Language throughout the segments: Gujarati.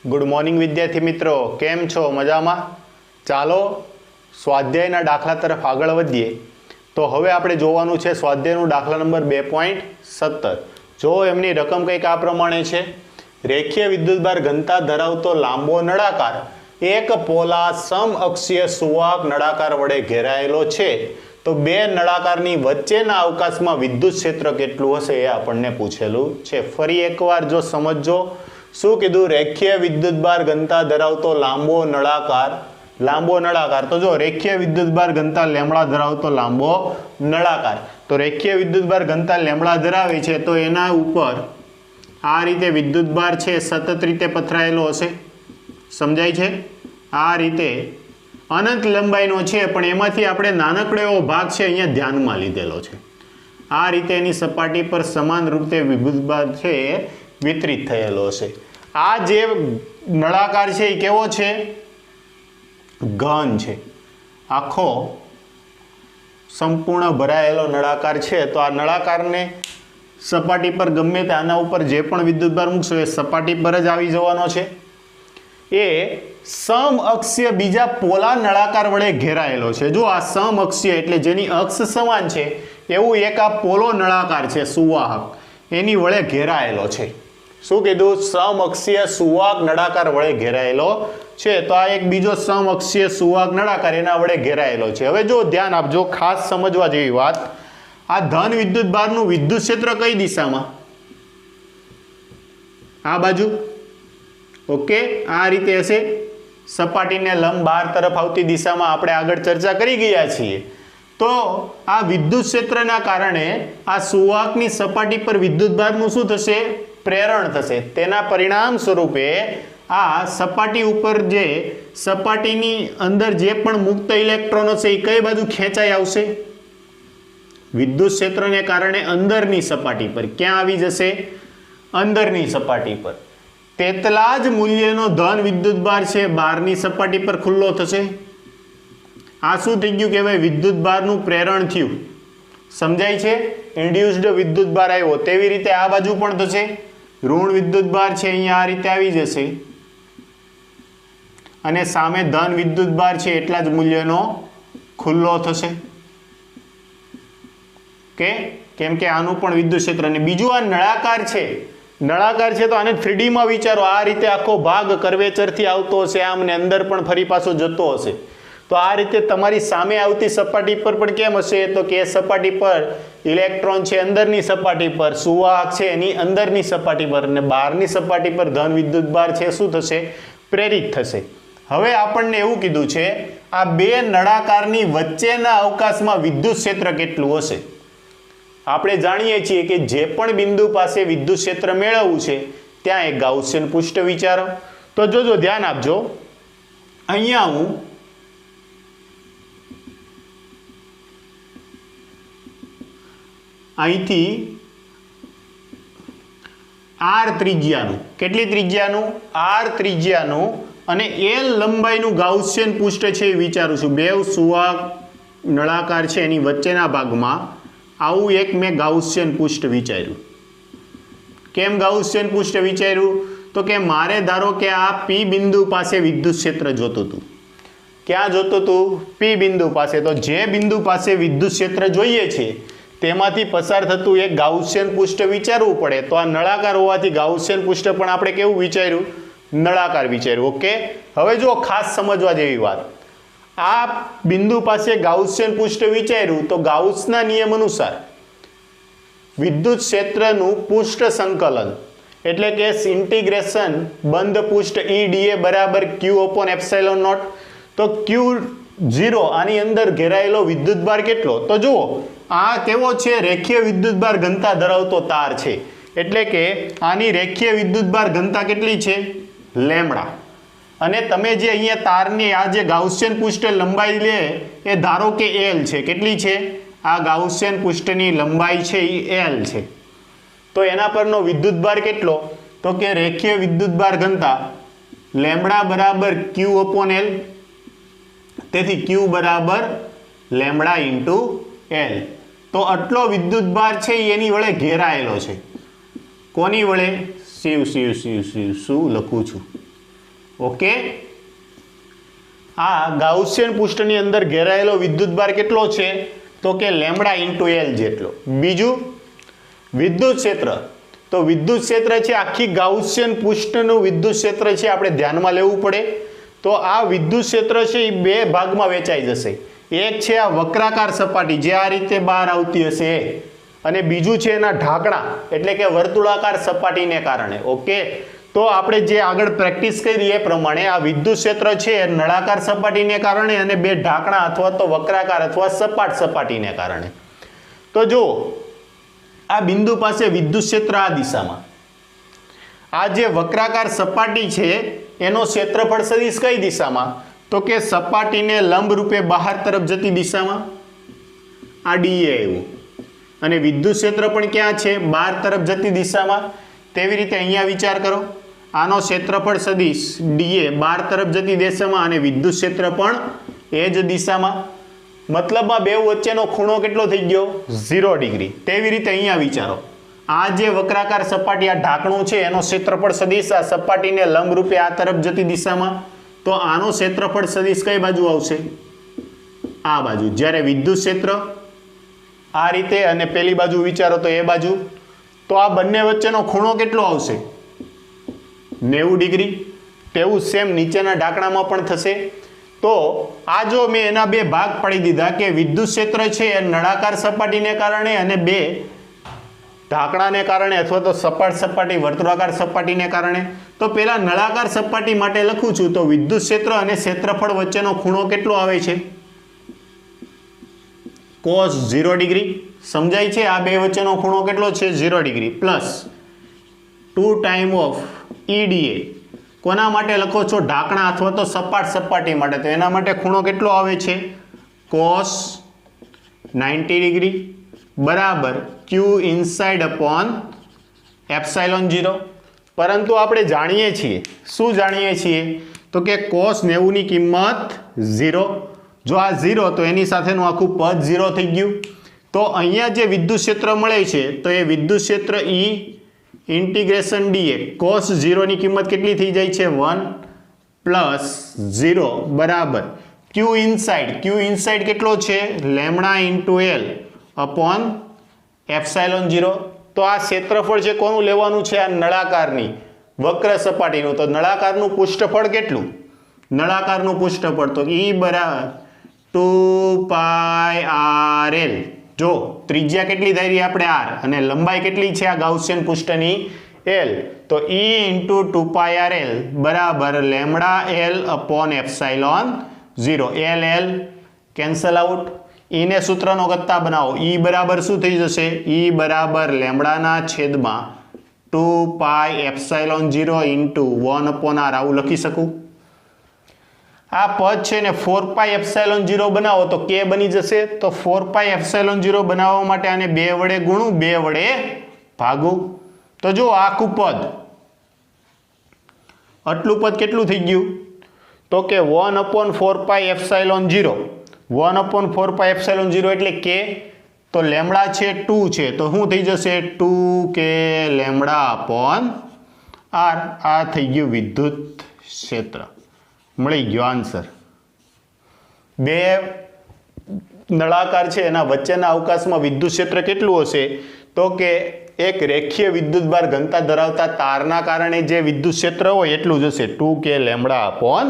गुड मॉर्निंग विद्यार्थी मित्रों, केम छो? मजामां? चालो स्वाध्यायना दाखला तरफ आगळ वधीए। तो हवे आपणे जोवानुं छे स्वाध्यायनो दाखला नंबर 2.17। जो एमनी रकम कंईक आ प्रमाणे छे। रेखीय विद्युतभार घनता धरावतो लांबो नळाकार एक पोला समअक्षीय सुवाहक नळाकार वडे घेरायेलो छे। तो बे नळाकारनी वच्चेना अवकाशमां विद्युत क्षेत्र केटलुं हशे ए आपणने पूछेलुं छे। फरी एकवार जो समजजो, शुं कीधुं? रेखीय विद्युतभार घनता धरावतो लांबो नळाकार। तो जो रेखीय विद्युतभार घनता लेमड़ा धरावतो लांबो नळाकार, तो रेखीय विद्युतभार घनता लेमड़ा धरावे छे तो एना उपर आ रीते विद्युतभार छे सतत रीते पथरायेलो हशे। समजाय छे? आ रीते अनंत लंबाईनो छे, पण एमांथी आपणे नानकड़ो एवो भाग छे अहींया ध्यानमां लीधेलो छे। आ रीते एनी सपाटी पर समान रूपे विद्युतभार छे वितरित थयेलो छे। आ जे नळाकार छे ए केवो छे? घन छे। आखो संपूर्ण भरायेलो नळाकार छे। तो आ नळाकारने सपाटी पर गमे ते आना उपर जे पण विद्युतभार मूकशो ए सपाटी पर ज आवी जवानो छे। ए समअक्षीय बीजा पोला नळाकार वडे घेरायेलो छे। जो आ समअक्षीय एटले जेनी अक्ष समान छे एवुं एक आ पोलो नळाकार छे सुवाहक, एनी वडे घेरायेलो छे। शुं कीधुं? समअक्षीय सुवाहक नळाकार वडे घेरायेलो छे। तो आ एक बीजो समअक्षीय सुवाहक नळाकार एना वडे घेरायेलो छे। हवे जो ध्यान आपजो, खास समजवा जेवी वात, आ धन विद्युतभारनुं विद्युत क्षेत्र कई दिशामां? आ बाजू। ओके, आ रीते हशे। सपाटीने लंब बार तरफ आवती दिशामां आपणे आगळ चर्चा करी गया छीए। तो आ विद्युत क्षेत्रना कारणे आ सुवाहकनी सपाटी पर विद्युतभारनुं शुं थशे? प्रेरण थशे। तेना परिणाम स्वरूपे आ सपाटी उपर जे सपाटीनी अंदर जे पण मुक्त इलेक्ट्रॉनो छे ए कई बाजू खेंचाई आवशे? विद्युत क्षेत्रने कारणे अंदरनी सपाटी पर। क्यां आवी जशे? अंदरनी सपाटी पर। तेटला ज मूल्यनो धन विद्युतभार छे बारनी सपाटी पर खुल्लो थशे। आ शुं थई गयुं कहेवाय? विद्युतभारनुं प्रेरण थयुं। समजाय छे? इंड्यूस्ड विद्युतभार आव्यो तेवी रीते आ बाजू पण थशे। ऋण विद्युतभार छे अहींया आ रीते आवी जशे अने सामे धन विद्युतभार छे एटला ज मूल्यनो खुल्लो थशे। के केम के आनुं पण विद्युत क्षेत्र ने बीजुं आ नळाकार छे तो आने 3D में विचारो। आ रीते आखो भाग कर्वेचर थी आवतो हशे आम ने अंदर पण फरी पाछो जतो हशे। तो आ रीते तमारी सामे आवती सपाटी पर पण केम हशे? तो के सपाटी पर इलेक्ट्रॉन छे अंदरनी सपाटी पर, सुवाहक छे एनी अंदरनी सपाटी पर, ने बारनी सपाटी पर धन विद्युतभार छे शुं थशे? प्रेरित थशे। हवे आपणने एवुं कीधुं छे आ बे नळाकारनी वच्चेना अवकाशमां विद्युत क्षेत्र केटलुं हशे? આપણે જાણીએ છીએ કે જે પણ બિંદુ પાસે વિદ્યુત ક્ષેત્ર મેળવવું છે ત્યાં એક ગાઉસિયન પૃષ્ઠ વિચારો। તો જોજો, ધ્યાન આપજો। અહીંયા હું અહીંથી R ત્રિજ્યાનું, કેટલી ત્રિજ્યાનું? R ત્રિજ્યાનું અને L લંબાઈનું ગાઉસિયન પૃષ્ઠ છે એ વિચારું છું। બેવ સુવાહક નળાકાર છે એની વચ્ચેના ભાગમાં આવું એક મેં ગાઉસિયન પૃષ્ઠ વિચાર્યું। કેમ ગાઉસિયન પૃષ્ઠ વિચાર્યું? તો કે મારે ધારો કે આ P બિંદુ પાસે વિદ્યુત ક્ષેત્ર જોતું હતું। ક્યાં જોતું હતું? P બિંદુ પાસે। તો જે બિંદુ પાસે વિદ્યુત ક્ષેત્ર જોઈએ છે તેમાંથી પસાર થતું એક ગાઉસિયન પૃષ્ઠ વિચારવું પડે। તો આ નળાકાર હોવાથી ગાઉસિયન પૃષ્ઠ પણ આપણે કેવું વિચાર્યું? નળાકાર વિચાર્યું। ઓકે, હવે જો ખાસ સમજવા જેવી વાત, आ बिंदु पासे गाउसियन पृष्ठ विचार्યું तो गाउसना नियम अनुसार विद्युत क्षेत्रनु पृष्ठ संकलन एटले के इंटीग्रेशन बंध पृष्ठ EdA बराबर Q/ε0। तो Q0 आनी अंदर घेरायेलो विद्युतभार केटलो? तो जुओ, आ केवो छे? रेखीय विद्युतभार घनता धरावतो तार छे एटले के आनी रेखीय विद्युतभार घनता केटली छे? लेमड़ा। અને તમે જે અહીંયા તારની આ જે ગાઉસિયન પૃષ્ઠ લંબાઈ લે એ ધારો કે L છે। કેટલી છે? આ ગાઉસિયન પૃષ્ઠની લંબાઈ છે એ L છે। તો એના પરનો વિદ્યુતભાર કેટલો? તો કે રેખીય વિદ્યુતભાર ઘનતા લેમ્બડા બરાબર Q/L। તેથી Q બરાબર લેમ્બડા * L। તો આટલો વિદ્યુતભાર છે એ એની વડે ઘેરાયેલો છે. કોની વડે? શું લખું છું? ઓકે, આ ગાઉસિયન પૃષ્ઠની અંદર ઘેરાયેલો વિદ્યુતભાર કેટલો છે? તો કે લેમ્બડા ઇન્ટુ એલ જેટલો. બીજું વિદ્યુત ક્ષેત્ર. તો વિદ્યુત ક્ષેત્ર છે આખી ગાઉસિયન પૃષ્ઠનું વિદ્યુત ક્ષેત્ર છે આપણે ધ્યાનમાં લેવું પડે. તો આ વિદ્યુત ક્ષેત્ર છે એ બે ભાગમાં વેચાઈ જશે. એક છે આ વક્રાકાર સપાટી જે આ રીતે બહાર આવતી હશે અને બીજું છે એના ઢાંકણા એટલે કે વર્તુળાકાર સપાટીને કારણે. ઓકે, તો આપણે જે આગળ પ્રેક્ટિસ કરી એ પ્રમાણે આ વિદ્યુત ક્ષેત્ર છે નળાકાર સપાટીને કારણે અને બે ઢાંકણા અથવા તો વક્રાકાર અથવા સપાટ સપાટીને કારણે. તો જો આ બિંદુ પાસે વિદ્યુત ક્ષેત્ર આ દિશામાં, આ જે વક્રાકાર સપાટી છે એનો ક્ષેત્રફળ સદિશ કઈ દિશામાં? તો કે સપાટીને લંબ રૂપે બહાર તરફ જતી દિશામાં. આ ડીએ આવ્યું અને વિદ્યુત ક્ષેત્ર પણ ક્યાં છે? બહાર તરફ જતી દિશામાં. તેવી રીતે અહીંયા વિચાર કરો, આનો ક્ષેત્રફળ સદિશ ડીએ બહાર તરફ જતી દિશામાં અને વિદ્યુત ક્ષેત્ર પણ એ જ દિશામાં. મતલબમાં બે વચ્ચેનો ખૂણો કેટલો થઈ ગયો? 0 ડિગ્રી. તેવી રીતે અહીંયા વિચારો, આ જે વક્રાકાર સપાટી આ ઢાંકણું છે એનો ક્ષેત્રફળ સદિશ આ સપાટીને લંબ રૂપે આ તરફ જતી દિશામાં. તો આનો ક્ષેત્રફળ સદિશ કઈ બાજુ આવશે? આ બાજુ. જ્યારે વિદ્યુત ક્ષેત્ર આ રીતે અને પેલી બાજુ વિચારો તો એ બાજુ, તો આ બંને વચ્ચેનો ખૂણો કેટલો આવશે? 90 ડિગ્રી. તેવું સેમ નીચેના ઢાંકણામાં પણ થશે. તો આ જો મેં એના બે ભાગ પાડી દીધા કે વિદ્યુત ક્ષેત્ર છે એ નળાકાર સપાટીને કારણે અને બે ઢાંકણાને કારણે અથવા તો સપાટ સપાટી વર્તુળાકાર સપાટીને કારણે. તો પેલા નળાકાર સપાટી માટે લખું છું તો વિદ્યુત ક્ષેત્ર અને ક્ષેત્રફળ વચ્ચેનો ખૂણો કેટલો આવે છે? cos 0 degree. સમજાય છે? આ બે વચ્ચેનો ખૂણો કેટલો છે? 0 degree plus 2 time of EDA. કોના માટે લખો છો? ઢાંકણા અથવા તો સપાટ સપાટી માટે. તો એના માટે ખૂણો કેટલો આવે છે? cos 90 ડિગ્રી બરાબર Q ઇનસાઇડ અપોન એપ્સાઇલોન 0. પરંતુ આપણે જાણીએ છીએ, શું જાણીએ છીએ? તો કે cos 90 ની કિંમત 0. જો આ 0 તો એની સાથેનું આખું પદ 0 થઈ ગયું. તો અહીંયા જે વિદ્યુત ક્ષેત્ર મળે છે તો એ વિદ્યુત ક્ષેત્ર E ઇન્ટિગ્રેશન dA cos 0 ની કિંમત કેટલી થઈ જાય છે? 1 પ્લસ 0 બરાબર Q ઇનસાઇડ કેટલો છે? Lambda into L upon epsilon 0. તો આ ક્ષેત્રફળ છે કોનું લેવાનું છે? આ નળાકારની વક્ર સપાટીનું. તો નળાકારનું પૃષ્ઠફળ કેટલું? નળાકારનું પૃષ્ઠફળ તો E બરાબર 2πRL. જો ત્રિજ્યા કેટલી ધારી આપણે R અને લંબાઈ કેટલી છે આ ગાઉસિયન પૃષ્ઠની? L. તો E ઇન્ટુ 2πRL બરાબર lambda L upon epsilon 0. L cancel out. E ને સૂત્રનો ગત્તા બનાવો. E બરાબર શું થઈ જશે? E બરાબર લેમ્બડાના છેદમાં 2π એપ્સાઇલોન 0 ઇન્ટુ 1 અપોન R આવું લખી શકું. આ પદ છે ને 4π એપ્સાઇલોન 0 બનાવો તો કે બની જશે. તો 4π એપ્સાઇલોન 0 બનાવવા માટે આને 2 વડે ગુણું, 2 વડે ભાગું. તો જો આખું પદ, આટલું પદ કેટલું થઈ ગયું? તો કે 1 અપોન 4π એપ્સાઇલોન 0. 1 અપોન 4π એપ્સાઇલોન 0 એટલે કે, તો લેમ્બડા છે 2 છે તો શું થઈ જશે? 2k lambda upon R. આ થઈ ગયું વિદ્યુત ક્ષેત્ર. મળી ગયો આન્સર. બે નળાકાર છે એના વચ્ચેના અવકાશમાં વિદ્યુત ક્ષેત્ર કેટલું હશે? તો કે એક રેખીય વિદ્યુતભાર ઘનતા ધરાવતા તારના કારણે જે વિદ્યુત ક્ષેત્ર હોય એટલું જ હશે, 2k lambda upon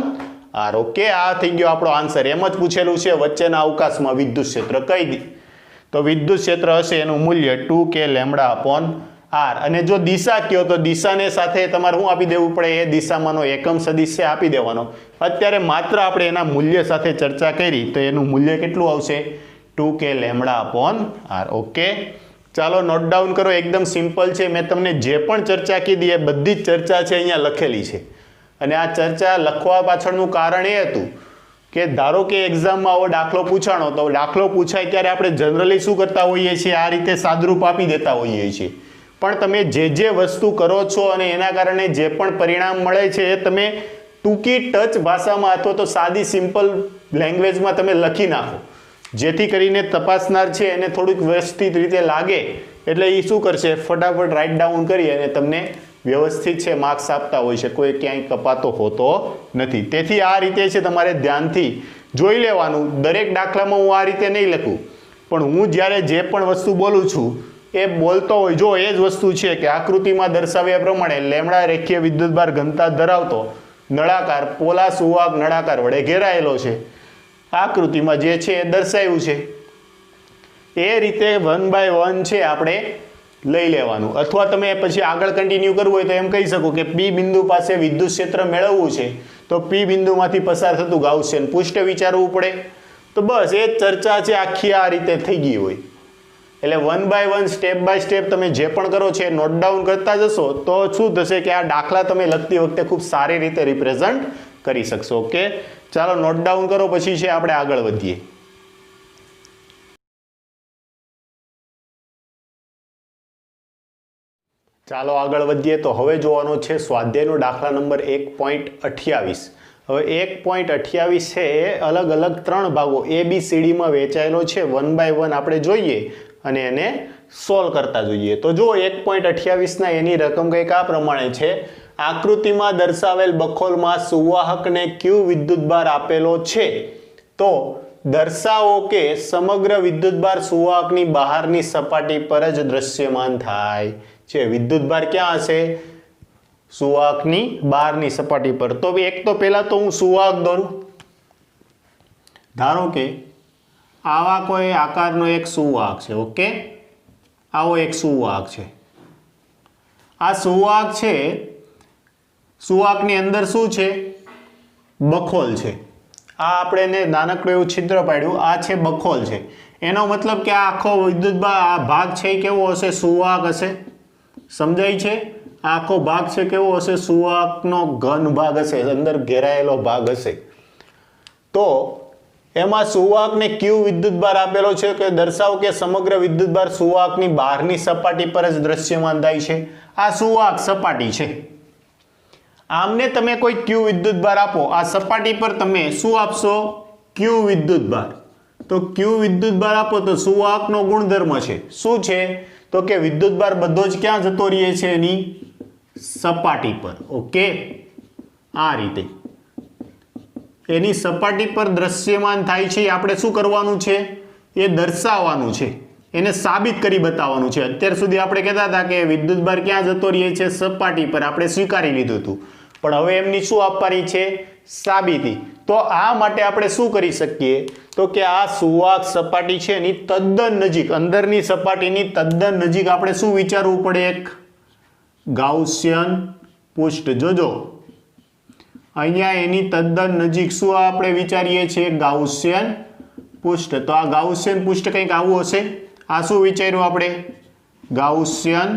R. Okay, આ થઈ ગયો આપણો આન્સર. એમ જ પૂછેલું છે વચ્ચેના અવકાશમાં વિદ્યુત ક્ષેત્ર કઈ દી, તો વિદ્યુત ક્ષેત્ર હશે એનું મૂલ્ય 2k લેમ્બડા અપોન R. અને જો દિશા કયો તો દિશાને સાથે તમારે શું આપી દેવું પડે? એ દિશામાંનો એકમ સદિશ છે આપી દેવાનો. અત્યારે માત્ર આપણે એના મૂલ્ય સાથે ચર્ચા કરી તો એનું મૂલ્ય કેટલું આવશે? 2k lambda upon R. Okay, ચાલો નોટ ડાઉન કરો. એકદમ સિમ્પલ છે. મેં તમને જે પણ ચર્ચા કીધી એ બધી જ ચર્ચા છે અહીંયા લખેલી છે. અને આ ચર્ચા લખવા પાછળનું કારણ એ હતું કે ધારો કે એક્ઝામમાં આવો દાખલો પૂછાણો તો દાખલો પૂછાય ત્યારે આપણે જનરલી શું કરતા હોઈએ છીએ? આ રીતે સાદરૂપ આપી દેતા હોઈએ છીએ. પણ તમે જે વસ્તુ કરો છો અને એના કારણે જે પણ પરિણામ મળે છે એ તમે ટૂંકી ટચ ભાષામાં અથવા તો સાદી સિમ્પલ લેંગ્વેજમાં તમે લખી નાખો જેથી કરીને તપાસનાર છે એને થોડુંક વ્યવસ્થિત રીતે લાગે એટલે એ શું કરશે, ફટાફટ રાઇટ ડાઉન કરી અને તમને વ્યવસ્થિત છે માર્ક્સ આપતા હોય છે, કોઈ ક્યાંય કપાતો હોતો નથી. તેથી આ રીતે છે તમારે ધ્યાનથી જોઈ લેવાનું. દરેક દાખલામાં હું આ રીતે નહીં લખું, પણ હું જ્યારે જે પણ વસ્તુ બોલું છું એ બોલતો હોય, જો એ જ વસ્તુ છે કે આકૃતિમાં દર્શાવ્યા પ્રમાણે લેમડા રેખીય વિદ્યુતભાર ઘનતા ધરાવતો નળાકાર પોલા સુવાહક નળાકાર વડે ઘેરાયેલો છે. આકૃતિમાં જે છે એ દર્શાવ્યું છે એ રીતે 1 by 1 છે આપણે લઈ લેવાનું. અથવા તમે પછી આગળ કન્ટિન્યુ કરવું હોય તો એમ કહી શકો કે પી બિંદુ પાસે વિદ્યુત ક્ષેત્ર મેળવવું છે તો પી બિંદુમાંથી પસાર થતું ગાઉસિયન પૃષ્ઠ વિચારવું પડે. તો બસ એ જ ચર્ચા છે આખી આ રીતે થઈ ગઈ હોય. એટલે 1 by 1 સ્ટેપ બાય સ્ટેપ તમે જે પણ કરો છો એ નોટ ડાઉન કરતા જશો તો શું થશે કે આ દાખલા તમે લખતી વખતે ખૂબ સારી રીતે રિપ્રેઝન્ટ કરી શકશો. ઓકે, ચાલો નોટ ડાઉન કરો, પછી છે આપણે આગળ વધીએ. ચાલો આગળ વધીએ. તો હવે જોવાનો છે સ્વાધ્યાયનો દાખલા નંબર 1.28. હવે 1.28 છે એ અલગ અલગ 3 ભાગો ABCDમાં વહેંચાયેલો છે. 1 by 1 આપણે જોઈએ અને એને સોલ્વ કરતા જોઈએ. તો જો 1.28 ના એની રકમ કંઈક આ પ્રમાણે છે. આકૃતિમાં દર્શાવેલ બખોલમાં સુવાહકને Q વિદ્યુતભાર આપેલો છે તો દર્શાવો કે સમગ્ર વિદ્યુતભાર સુવાહકની બહારની સપાટી પર જ દ્રશ્યમાન થાય છે. વિદ્યુતભાર ક્યાં હશે? સુવાહકની બહારની સપાટી પર. તો એક તો પહેલા તો હું સુવાહક દોરું. ધારો કે આવા કોઈ આકારનો એક સુવાહક છે. ઓકે, આવો એક સુવાહક છે. આ સુવાહક છે, સુવાહકની અંદર શું છે? બખોલ છે. આ આપણે એને નાનકડું એવું છિદ્ર પાડ્યું, આ છે બખોલ છે. એનો મતલબ કે આ આખો વિદ્યુતભાર આ ભાગ છે એ કેવો હશે? સુવાહક હશે. સમજાય છે? આ આખો ભાગ છે કેવો હશે? સુવાહકનો ઘન ભાગ હશે, અંદર ઘેરાયેલો ભાગ હશે. તો એમાં સુવાહકને Q વિદ્યુતભાર આપેલો છે કે દર્શાવો કે સમગ્ર વિદ્યુતભાર સુવાહકની બહારની સપાટી પર જ દ્રશ્યમાન થાય છે. આ સુવાહક સપાટી છે. આમને તમે કોઈ Q વિદ્યુતભાર આપો, આ સપાટી પર તમે શું આપશો? Q વિદ્યુતભાર. તો Q વિદ્યુતભાર આપો તો સુવાહકનો ગુણધર્મ છે. શું છે? તો કે વિદ્યુતભાર બધો જ ક્યાં જતો રહે છે? એની સપાટી પર. ઓકે, આ રીતે એની સપાટી પર દ્રશ્યમાન થાય છે. આપણે શું કરવાનું છે? એ દર્શાવવાનું છે, એને સાબિત કરી બતાવવાનું છે. અત્યાર સુધી આપણે કહેતા હતા કે વિદ્યુતભાર ક્યાં જતો રહે છે? સપાટી પર. આપણે સ્વીકારી લીધું હતું, પણ હવે એમની શું આપવાની છે? સાબિતી. તો આ માટે આપણે શું કરી શકીએ? તો કે આ સુવાહક સપાટી છે એની તદ્દન નજીક, અંદરની સપાટીની તદ્દન નજીક આપણે શું વિચારવું પડે? એક ગાઉસિયન પૃષ્ઠ. જોજો અહીંયા એની તદ્દન નજીક શું આપણે વિચારીએ છીએ? ગાઉસિયન પૃષ્ઠ. તો આ ગાઉસિયન પૃષ્ઠ કંઈક આવું હશે. આ શું વિચાર્યું આપણે? ગાઉસિયન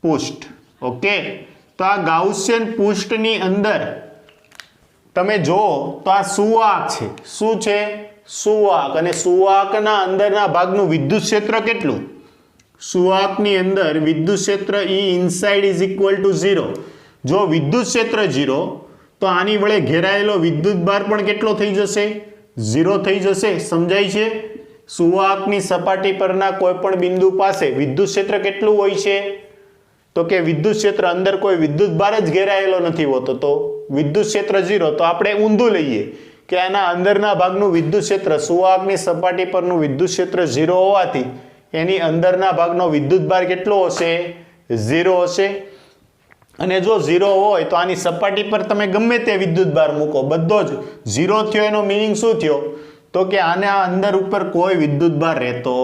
પૃષ્ઠ. ઓકે, તો આ ગાઉસિયન પૃષ્ઠની અંદર તમે જો તો આ સુવાહક છે. શું છે? સુવાહક. અને સુવાહકના અંદરના ભાગનું વિદ્યુત ક્ષેત્ર કેટલું? સુવાહકની અંદર વિદ્યુત ક્ષેત્ર E inside is equal to 0. જો વિદ્યુત ક્ષેત્ર 0 તો આની વડે ઘેરાયેલો વિદ્યુતભાર પણ કેટલો થઈ જશે? 0 થઈ જશે. સમજાય છે? સુવાહકની સપાટી પરના કોઈ પણ બિંદુ પાસે વિદ્યુત ક્ષેત્ર કેટલું હોય છે? તો કે વિદ્યુત ક્ષેત્ર અંદર કોઈ વિદ્યુતભાર જ ઘેરાયેલો નથી હોતો, તો વિદ્યુત ક્ષેત્ર 0. તો આપણે ઊંધું લઈએ કે આના અંદરના ભાગનું વિદ્યુત ક્ષેત્ર, સુવાહકની સપાટી પરનું વિદ્યુત ક્ષેત્ર 0 હોવાથી એની અંદરના ભાગનો વિદ્યુતભાર કેટલો હશે? 0 હશે. અને જો 0 હોય તો આની સપાટી પર તમે ગમે તે વિદ્યુતભાર મૂકો, બધો જ 0 થયો. એનો મિનિંગ શું થયો? તો કે આના અંદર ઉપર કોઈ વિદ્યુતભાર રહેતો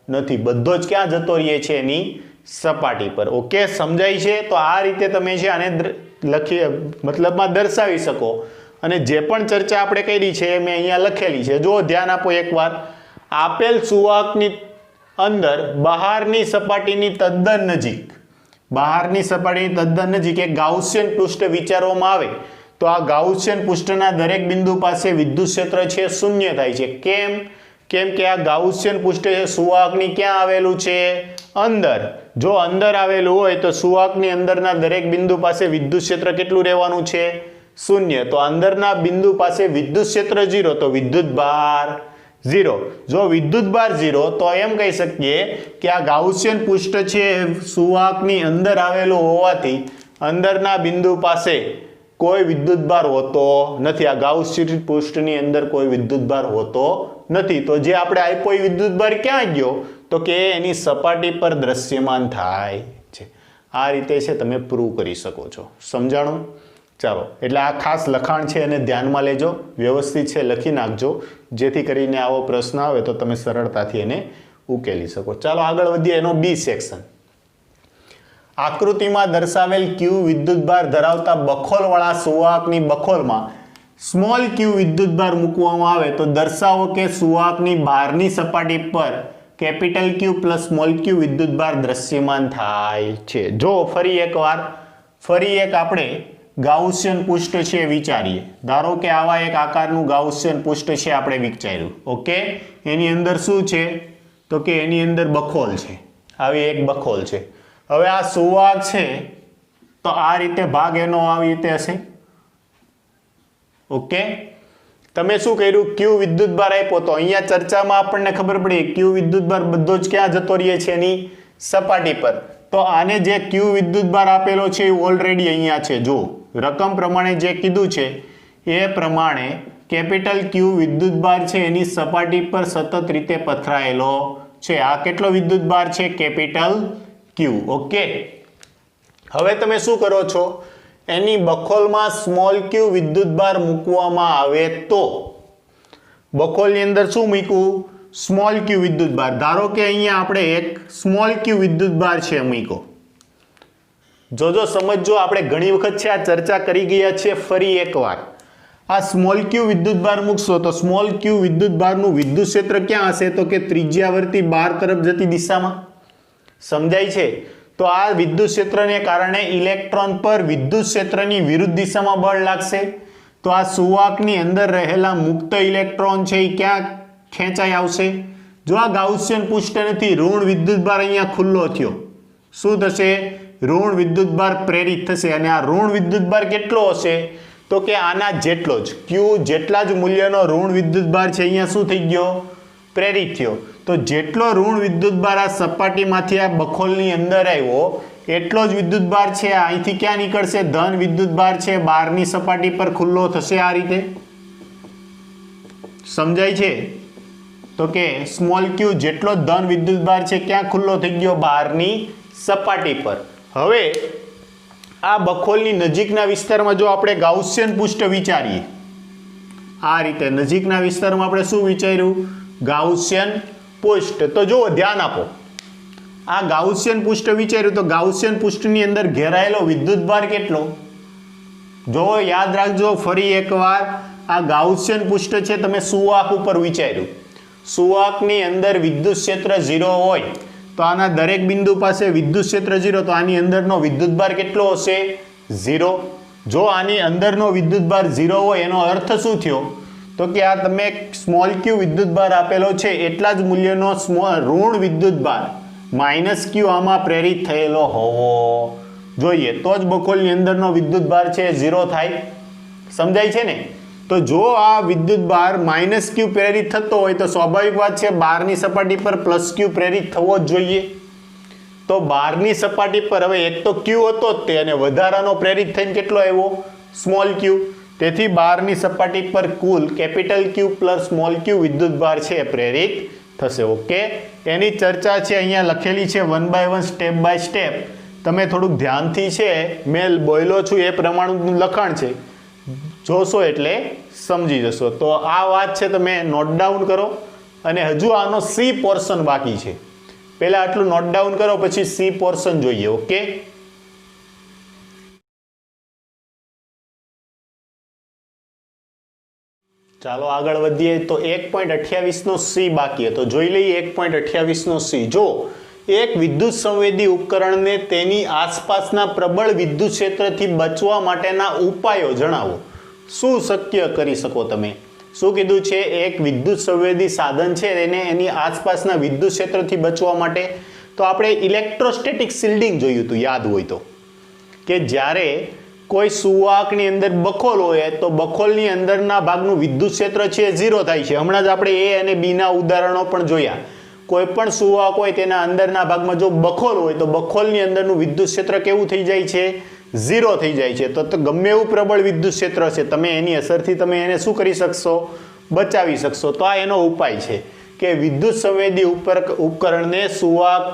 નથી, બધો જ ક્યાં જતો રહે છે? એની સપાટી પર. ઓકે, સમજાય છે? તો આ રીતે તમે છે આને લખી મતલબમાં દર્શાવી શકો. અને જે પણ ચર્ચા આપણે કરી છે મેં અહીંયા લખેલી છે. જો ધ્યાન આપો એકવાર. આપેલ સુવાહકની અંદર બહારની સપાટીની તદ્દન નજીક, બહારની સપાટીની તદ્દન નજીક એક ગાઉસિયન પૃષ્ઠ વિચારવામાં આવે તો આ ગાઉસિયન પૃષ્ઠના દરેક બિંદુ પાસે વિદ્યુત ક્ષેત્ર છે 0 થાય છે. કેમ? કેમ કે આ ગાઉસિયન પૃષ્ઠ છે સુવાહકની ક્યાં આવેલું છે? અંદર. જો અંદર આવેલું હોય તો સુવાહકની અંદરના દરેક બિંદુ પાસે વિદ્યુત ક્ષેત્ર કેટલું રહેવાનું છે? 0. તો અંદરના બિંદુ પાસે વિદ્યુત ક્ષેત્ર 0 તો વિદ્યુતભાર 0 જો વિદ્યુતભાર 0 તો એમ કહી શકીએ કે આ ગાઉસિયન પૃષ્ઠ છે સુવાહકની અંદર આવેલું હોવાથી અંદરના બિંદુ પાસે કોઈ વિદ્યુતભાર હોતો નથી. આ ગાઉસિયન પૃષ્ઠની અંદર કોઈ વિદ્યુતભાર હોતો નથી. તો જે આપણે આપ્યો એ વિદ્યુતભાર ક્યાં ગયો તો કે એની સપાટી પર દ્રશ્યમાન થાય છે. આ રીતે છે તમે પ્રૂવ કરી શકો છો. સમજાણું? ચાલો, એટલે આ ખાસ લખાણ છે એને ધ્યાનમાં લેજો, વ્યવસ્થિત છે લખી નાખજો, જેથી કરીને આવો પ્રશ્ન આવે તો તમે સરળતાથી એને ઉકેલી શકો. ચાલો આગળ વધીએ. એનો બી સેક્શન. આકૃતિમાં દર્શાવેલ ક્યુ વિદ્યુતભાર ધરાવતા બખોલવાળા સુવાહકની બખોલમાં સ્મોલ ક્યુ વિદ્યુતભાર મૂકવામાં આવે તો દર્શાવો કે સુવાહકની બહારની સપાટી પર કેપિટલ ક્યુ પ્લસ સ્મોલ ક્યુ વિદ્યુતભાર દ્રશ્યમાન થાય છે. જો ફરી એક આપણે ગાઉસિયન પૃષ્ઠ છે વિચારીએ. ધારો કે આવા એક આકારનું ગાઉસિયન પૃષ્ઠ છે આપણે વિચાર્યું. ઓકે, એની અંદર શું છે તો કે એની અંદર બખોલ છે. આવી એક બખોલ છે. હવે આ સુવાહક છે તો આ રીતે ભાગ એનો આવી રીતે હશે. ઓકે, તમે શું કર્યું? ક્યુ વિદ્યુતભાર આપ્યો તો અહીંયા ચર્ચામાં આપણને ખબર પડી ક્યુ વિદ્યુતભાર બધો જ ક્યાં જતો રહે છે? એની સપાટી પર. તો આને જે ક્યુ વિદ્યુતભાર આપેલો છે એ ઓલરેડી અહીંયા છે. જો રકમ પ્રમાણે જે કીધું છે એ પ્રમાણે કેપિટલ ક્યુ વિદ્યુતભાર છે એની સપાટી પર સતત રીતે પથરાયેલો છે. આ કેટલો વિદ્યુતભાર છે? કેપિટલ ક્યુ. ઓકે, હવે તમે શું કરો છો? એની બખોલમાં સ્મોલ ક્યુ વિદ્યુતભાર મૂકવામાં આવે તો બખોલની અંદર શું મૂક્યું? સ્મોલ ક્યુ વિદ્યુતભાર. ધારો કે અહીંયા આપણે એક સ્મોલ ક્યુ વિદ્યુતભાર છે મૂક્યો. જોજો સમજો, આપણે ઘણી વખત છે આ ચર્ચા કરી ગયા છે. ફરી એકવાર આ સ્મોલ ક્યુ વિદ્યુતભાર મૂકશો તો સ્મોલ ક્યુ વિદ્યુતભારનું વિદ્યુત ક્ષેત્ર ક્યાં હશે તો કે ત્રિજ્યાવર્તી બહાર તરફ જતી દિશામાં. સમજાય છે? તો આ વિદ્યુત ક્ષેત્રને કારણે ઇલેક્ટ્રોન પર વિદ્યુત ક્ષેત્રની વિરુદ્ધ દિશામાં બળ લાગશે. તો આ સુવાહકની અંદર રહેલા મુક્ત ઇલેક્ટ્રોન છે એ ક્યાં ખેંચાઈ આવશે? જો આ ગાઉસિયન પૃષ્ઠ નથી, ઋણ વિદ્યુતભાર અહીંયા ખુલ્લો થયો, શું થશે? ઋણ વિદ્યુતભાર પ્રેરિત થશે. અને આ ઋણ વિદ્યુતભાર કેટલો હશે તો કે આના જેટલો જ. ક્યુ જેટલા જ મૂલ્યનો ઋણ વિદ્યુતભાર છે અહીંયા શું થઈ ગયો? પ્રેરિત થયો. તો જેટલો ઋણ વિદ્યુતભાર આ સપાટીમાંથી આ બખોલની અંદર આવ્યો એટલો જ વિદ્યુતભાર છે અહીંથી ક્યાં નીકળશે? ધન વિદ્યુતભાર છે બહારની સપાટી પર ખુલ્લો થશે. આ રીતે સમજાય છે? તો કે સ્મોલ ક્યુ જેટલો ધન વિદ્યુતભાર છે ક્યાં ખુલ્લો થઈ ગયો? બહારની સપાટી પર. હવે આ બખોલની નજીકના વિસ્તારમાં જો આપણે ગાઉસિયન પૃષ્ઠ વિચારીએ, આ રીતે નજીકના વિસ્તારમાં આપણે શું વિચાર્યું? ગાઉસિયન પૃષ્ઠ. તો જો ધ્યાન આપો, આ ગાઉસિયન પૃષ્ઠ વિચાર્યું તો ગાઉસિયન પૃષ્ઠની અંદર ઘેરાયેલો વિદ્યુતભાર કેટલો? જો યાદ રાખજો ફરી એકવાર, આ ગાઉસિયન પૃષ્ઠ છે તમે સુવાહક ઉપર વિચાર્યું. સુવાહકની અંદર વિદ્યુત ક્ષેત્ર 0 હોય તો આના દરેક બિંદુ પાસે વિદ્યુત ક્ષેત્ર 0, તો આની અંદરનો વિદ્યુતભાર કેટલો હશે? 0. જો આની અંદરનો વિદ્યુતભાર 0 હોય એનો અર્થ શું થયો તો કે આ તમે સ્મોલ ક્યુ વિદ્યુતભાર આપેલો છે એટલા જ મૂલ્યનો ઋણ વિદ્યુતભાર માઇનસ ક્યુ આમાં પ્રેરિત થયેલો હોવો જોઈએ, તો જ બખોલની અંદરનો વિદ્યુતભાર છે 0 થાય. સમજાય છે ને? તો જો આ વિદ્યુતભાર માઇનસ ક્યુ પ્રેરિત થતો હોય તો સ્વાભાવિક વાત છે બહારની સપાટી પર પ્લસ ક્યુ પ્રેરિત થવો જ જોઈએ. તો બહારની સપાટી પર હવે એક તો ક્યુ હતો જ તે, અને વધારાનો પ્રેરિત થઈને કેટલો આવ્યો? સ્મોલ ક્યુ. તેથી બહારની સપાટી પર કુલ કેપિટલ ક્યુ પ્લસ સ્મોલ ક્યુ વિદ્યુતભાર છે પ્રેરિત થશે. ઓકે, એની ચર્ચા છે અહીંયા લખેલી છે 1 by 1 સ્ટેપ બાય સ્ટેપ. તમે થોડુંક ધ્યાનથી છે મેં બોલ્યો છું એ પ્રમાણનું લખાણ છે, જોશો એટલે સમજી જશો. તો આ વાત છે તમે નોટ ડાઉન કરો, અને હજુ આનો સી પોર્શન બાકી છે. પહેલા આટલું નોટ ડાઉન કરો પછી સી પોર્શન જોઈએ. ઓકે, ચાલો આગળ વધીએ. તો 1.28 નો સી બાકી હતો, જોઈ લઈએ 1.28 નો સી. જો એક વિદ્યુત સંવેદી ઉપકરણને તેની આસપાસના પ્રબળ વિદ્યુત ક્ષેત્રથી બચવા માટેના ઉપાયો જણાવો. શું શક્ય કરી શકો તમે? શું કીધું છે? એક વિદ્યુત સંવેદી સાધન છે એને એની આસપાસના વિદ્યુત ક્ષેત્રથી બચવા માટે તો આપણે ઇલેક્ટ્રોસ્ટેટિક શિલ્ડિંગ જોયું હતું, યાદ હોય તો, કે જ્યારે કોઈ સુવાહકની અંદર બખોલ હોય તો બખોલની અંદરના ભાગનું વિદ્યુત ક્ષેત્ર છે 0 થાય છે. હમણાં જ આપણે એ અને બી ના ઉદાહરણો પણ જોયા. કોઈ પણ સુવાહક હોય તેના અંદરના ભાગમાં જો બખોલ હોય તો બખોલની અંદરનું વિદ્યુત ક્ષેત્ર કેવું થઈ જાય છે? 0 થઈ જાય છે. તો ગમે એવું પ્રબળ વિદ્યુત ક્ષેત્ર છે, તમે એની અસરથી તમે એને શું કરી શકશો? બચાવી શકશો. તો આ એનો ઉપાય છે કે વિદ્યુત સંવેદી ઉપકરણને સુવાહક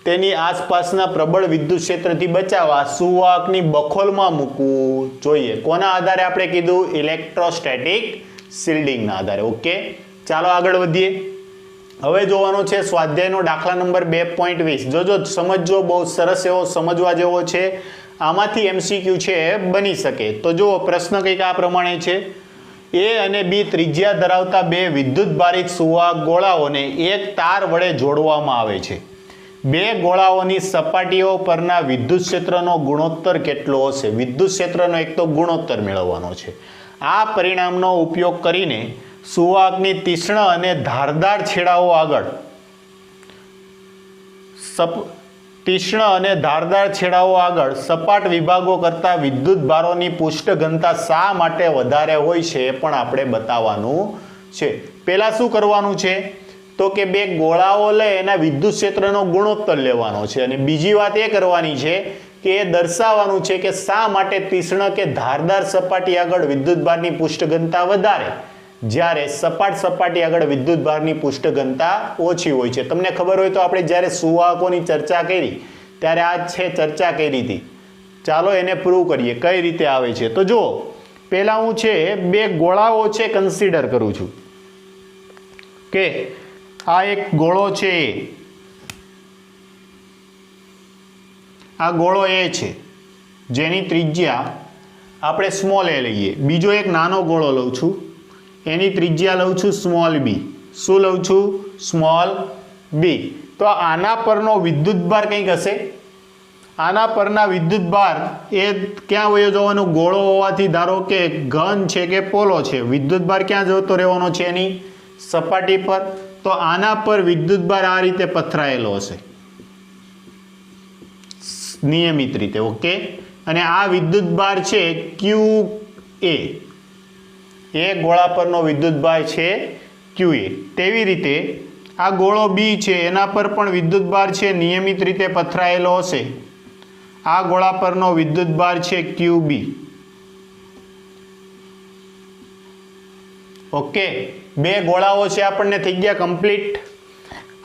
તેની આસપાસના પ્રબળ વિદ્યુત ક્ષેત્રથી બચાવવા સુવાહકની બખોલમાં મૂકવું જોઈએ. કોના આધારે આપણે કીધું? ઇલેક્ટ્રોસ્ટેટિક શિલ્ડિંગના આધારે. ઓકે, ચાલો આગળ વધીએ. હવે જોવાનો છે સ્વાધ્યાયનો દાખલા નંબર 2.20. જોજો, સમજજો, બહુ સરસ એવો સમજવા જેવો છે. આમાંથી એમસીક્યુ છે બની શકે. તો જુઓ, પ્રશ્ન કંઈક આ પ્રમાણે છે. એ અને બી ત્રિજ્યા ધરાવતા બે વિદ્યુત ભારિત સુવાહક ગોળાઓને એક તાર વડે જોડવામાં આવે છે. બે ગોળાઓની સપાટીઓ પરના વિદ્યુત ક્ષેત્રનો ગુણોત્તર કેટલો હશે? વિદ્યુત ક્ષેત્રનો એક તો ગુણોત્તર મેળવવાનો છે. આ પરિણામનો ઉપયોગ કરીને સુવાહકની તીક્ષ્ણ અને ધારદાર છેડાઓ આગળ સપાટ વિભાગો કરતા વિદ્યુત ભારોની પૃષ્ઠ ઘનતા શા માટે વધારે હોય છે એ પણ આપણે બતાવવાનું છે. પહેલા શું કરવાનું છે? તો કે બે ગોળાઓ લઈ એના વિદ્યુત ક્ષેત્રનો ગુણોત્તર લેવાનો છે. અને બીજી વાત એ કરવાની છે કે એ દર્શાવવાનું છે કે શા માટે તીક્ષ્ણ કે ધારદાર સપાટી આગળ વિદ્યુત ભારની પૃષ્ઠ ઘનતા વધારે, જ્યારે સપાટ સપાટી આગળ વિદ્યુત ભારની પૃષ્ઠ ઘનતા ઓછી હોય છે. તમને ખબર હોય તો આપણે જ્યારે સુવાહકોની ચર્ચા કરી ત્યારે આ છે ચર્ચા કરી હતી. ચાલો એને પ્રૂવ કરીએ કઈ રીતે આવે છે. તો જો પહેલા હું છે બે ગોળાઓ છે કન્સિડર કરું છું કે આ એક ગોળો છે, આ ગોળો એ છે જેની ત્રિજ્યા આપણે સ્મોલ એ લઈએ. બીજો એક નાનો ગોળો લઉં છું, એની ત્રિજ્યા લઉં છું સ્મોલ બી. શું લઉં છું? Small B. તો આના પરનો વિદ્યુત ભાર કંઈક હશે. આના પરના વિદ્યુત ભાર એ ક્યાં વયો જવાનો? ગોળો હોવાથી ધારો કે ઘન છે કે પોલો છે, વિદ્યુત ભાર ક્યાં જતો રહેવાનો છે? એની સપાટી પર. તો આના પર વિદ્યુત ભાર આ રીતે પથરાયેલો હશે નિયમિત રીતે. ઓકે, અને આ વિદ્યુત ભાર છે ક્યુ એ. એ ગોળા પરનો વિદ્યુત ભાર છે ક્યુ એ. તેવી રીતે આ ગોળો બી છે, એના પર પણ વિદ્યુત ભાર છે નિયમિત રીતે પથરાયેલો હશે. આ ગોળા પરનો વિદ્યુત ભાર છે ક્યુ બી. ઓકે, બે ગોળાઓ છે આપણને થઈ ગયા કમ્પ્લીટ.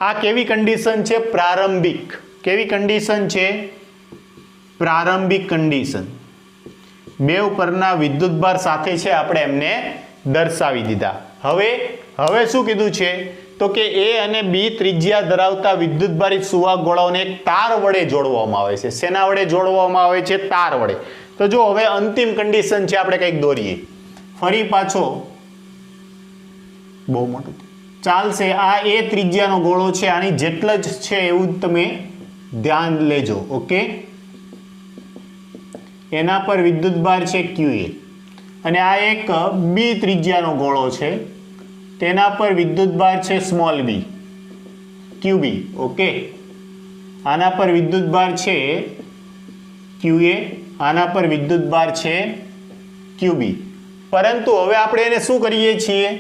આ કેવી કન્ડિશન છે? પ્રારંભિક. કેવી કન્ડિશન છે? પ્રારંભિક કન્ડિશન. બે ઉપરના વિદ્યુત ભાર સાથે છે આપણે એમને દર્શાવી દીધા. હવે શું કીધું છે? તો કે એ અને બી ત્રિજ્યા ધરાવતા વિદ્યુત ભારિત સુવાહક ગોળાઓને એક તાર વડે જોડવામાં આવે છે. શેના વડે જોડવામાં આવે છે? તાર વડે. તો જો હવે અંતિમ કન્ડિશન છે, આપણે કંઈક દોરીએ. ફરી પાછો બહુ મોટું ચાલશે. આ એ ત્રિજ્યાનો ગોળો છે, આની જેટલો જ છે એવું તમે ધ્યાન લેજો. ઓકે, એના પર વિદ્યુત ભાર છે ક્યુ એ. અને આ એક બી ત્રિજ્યાનો ગોળો છે, તેના પર વિદ્યુત ભાર છે સ્મોલ બી, ક્યુ બી. ઓકે, આના પર વિદ્યુત ભાર છે ક્યુ એ, આના પર વિદ્યુત ભાર છે ક્યુ બી. પરંતુ હવે આપણે એને શું કરીએ છીએ?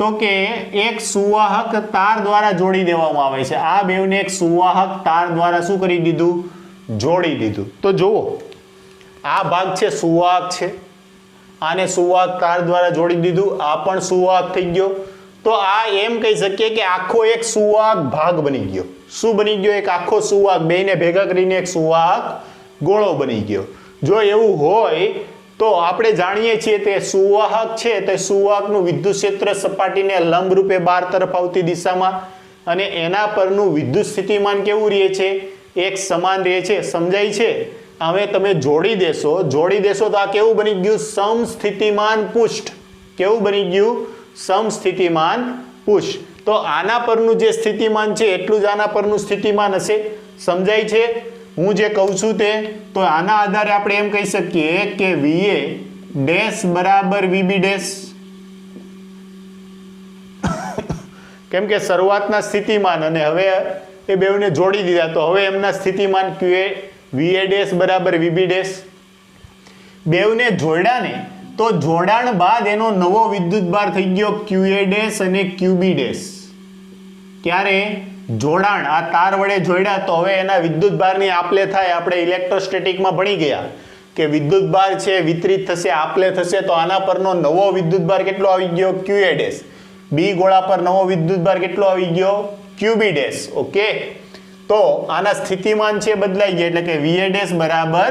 તો કે એક સુવાહક તાર દ્વારા જોડી દેવામાં આવે છે. આ બેવને એક સુવાહક તાર દ્વારા શું કરી દીધું? જોડી દીધું. તો જુઓ, આ ભાગ છે સુવાહક છે, આને સુવાહક તાર દ્વારા જોડી દીધું. આ પણ સુવાહક થઈ ગયો. તો આ એમ કહી શકીએ કે આખો એક સુવાહક ભાગ બની ગયો. શું બની ગયો? એક આખો સુવાહક, બેને ભેગા કરીને એક સુવાહક ગોળો બની ગયો. જો એવું હોય તો આપણે જાણીએ છીએ તે સુવાહક છે તે સુવાહકનું વિદ્યુત ક્ષેત્ર સપાટીને લંબ રૂપે બહાર તરફ આવતી દિશામાં, અને એના પરનું વિદ્યુત સ્થિતિમાન કેવું રહે છે? એક સમાન રહે છે. સમજાય છે? હવે તમે જોડી દેશો તો આ કેવું બની ગયું? સમસ્થિતિમાન પૃષ્ઠ. કેવું બની ગયું? સમસ્થિતિમાન પૃષ્ઠ. તો આના પરનું જે સ્થિતિમાન છે એટલું જ આના પરનું સ્થિતિમાન હશે. સમજાય છે હું જે કહું છું તે? તો આના આધારે આપણે એમ કહી શકીએ કે VA ડેશ બરાબર VB ડેશ. કેમ કે શરૂઆતના સ્થિતિમાન અને હવે એ બેવને જોડી દીધા, તો હવે એમના સ્થિતિમાન QA VA ડેશ બરાબર VB ડેશ. બેવને જોડ્યા ને તો જોડાણ બાદ એનો નવો વિદ્યુતભાર થઈ ગયો QA ડેશ અને QB ડેશ. ક્યારે જોડાણ આ તાર વડે જોડ્યા તો હવે એના વિદ્યુતભારની આપલે થાય. આપણે ઇલેક્ટ્રોસ્ટેટિકમાં ભણી ગયા કે વિદ્યુતભાર છે વિતરિત થશે, આપલે થશે, તો આના પરનો નવો વિદ્યુતભાર કેટલો આવી ગયો QA ડેશ. બી ગોળા પર નવો વિદ્યુતભાર કેટલો આવી ગયો QB ડેશ. ઓકે, તો આના સ્થિતિમાન છે બદલાઈ ગયા એટલે કે VA ડેશ બરાબર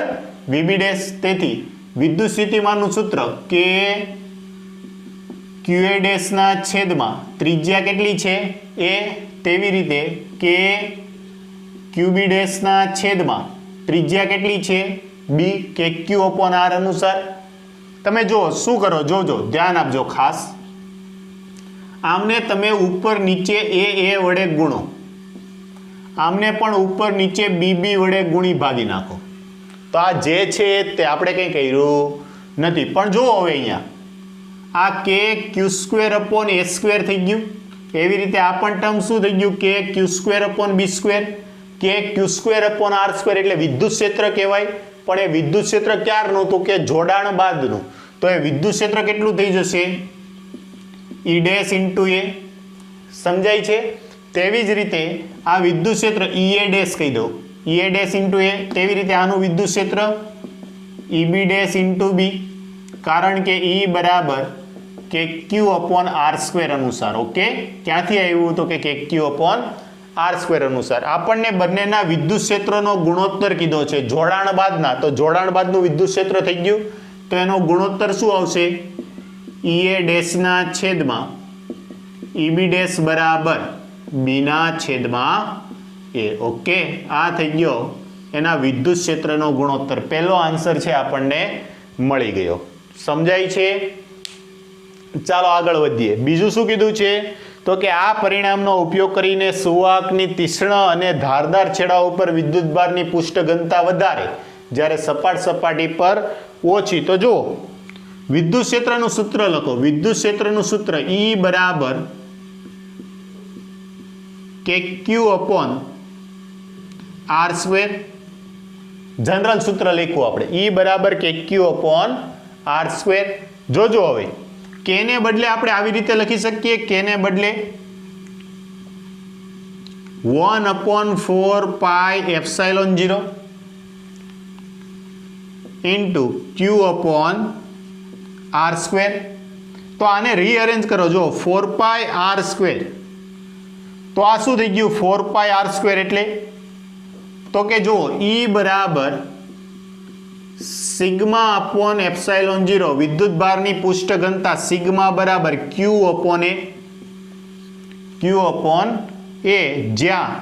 VB ડેશ. તેથી વિદ્યુત સ્થિતિમાનનું સૂત્ર કે QA ડેશ ના છેદમાં ત્રિજ્યા કેટલી છે A, તેવી રીતે કે QB ડેશ ના છેદમાં ત્રિજ્યા કેટલી છે B કે Q/R અનુસાર. તમે જો શું કરો, જોજો, ધ્યાન આપજો ખાસ. આમને તમે ઉપર નીચે A વડે ગુણો, આમને પણ ઉપર નીચે BB વડે ગુણી ભાગી નાખો. તો આ જે છે તે આપણે કંઈ કર્યું નથી. પણ જો હવે અહીંયા આ K Q²/A² થઈ ગયું. એવી રીતે આ પણ ટર્મ શું થઈ ગયું K Q²/B², K Q²/R², એટલે વિદ્યુત ક્ષેત્ર કહેવાય. પણ એ વિદ્યુત ક્ષેત્ર ક્યારનું તો કે જોડાણ બાદનું. તો એ વિદ્યુત ક્ષેત્ર કેટલું થઈ જશે E ડેશ ઇન્ટુ A. સમજાય છે? તેવી જ રીતે આ વિદ્યુત ક્ષેત્ર EA ડેશ કહી દો, EA ડેશ ઇન્ટુ A. તેવી રીતે આનું વિદ્યુત ક્ષેત્ર EB ડેશ ઇન્ટુ B, કારણ કે E બરાબર કે Q/R² અનુસાર. ઓકે, ક્યાંથી આવ્યું તો કે Q/R² અનુસાર. આપણને બંનેના વિદ્યુત ક્ષેત્રનો ગુણોત્તર કીધો છે જોડાણ બાદના. તો જોડાણ બાદનું વિદ્યુત ક્ષેત્ર થઈ ગયું, તો એનો ગુણોત્તર શું આવશે EA ડેશના છેદમાં EB ડેશ બરાબર B ના છેદમાં A. ઓકે, આ થઈ ગયો એના વિદ્યુત ક્ષેત્રનો ગુણોત્તર. પહેલો આન્સર છે આપણને મળી ગયો. સમજાય છે? ચાલો આગળ વધીએ. બીજું શું કીધું છે તો કે આ પરિણામનો ઉપયોગ કરીને સુવાહકની તીક્ષ્ણ અને ધારદાર છેડા ઉપર વિદ્યુતભારની પૃષ્ઠ ઘનતા વધારે, જ્યારે સપાટી પર ઓછી. તો જો વિદ્યુત ક્ષેત્રનું સૂત્ર લખો. વિદ્યુત ક્ષેત્રનું સૂત્ર E બરાબર કે Q/R². જનરલ સૂત્ર લખ્યું આપણે E બરાબર કે Q/R². જોજો હવે K ને બદલે આપણે આવી રીતે લખી શકીએ. K ને બદલે 1/4πε0 ઇન્ટુ Q/R². તો આને રીઅરેન્જ કરો. જો 4πR², તો આ શું થઈ ગયું 4πR² એટલે તો કે જો E બરાબર σ/ε0 વિદ્યુતભારની પૃષ્ઠ ઘનતા સિગ્મા બરાબર Q/A, જ્યાં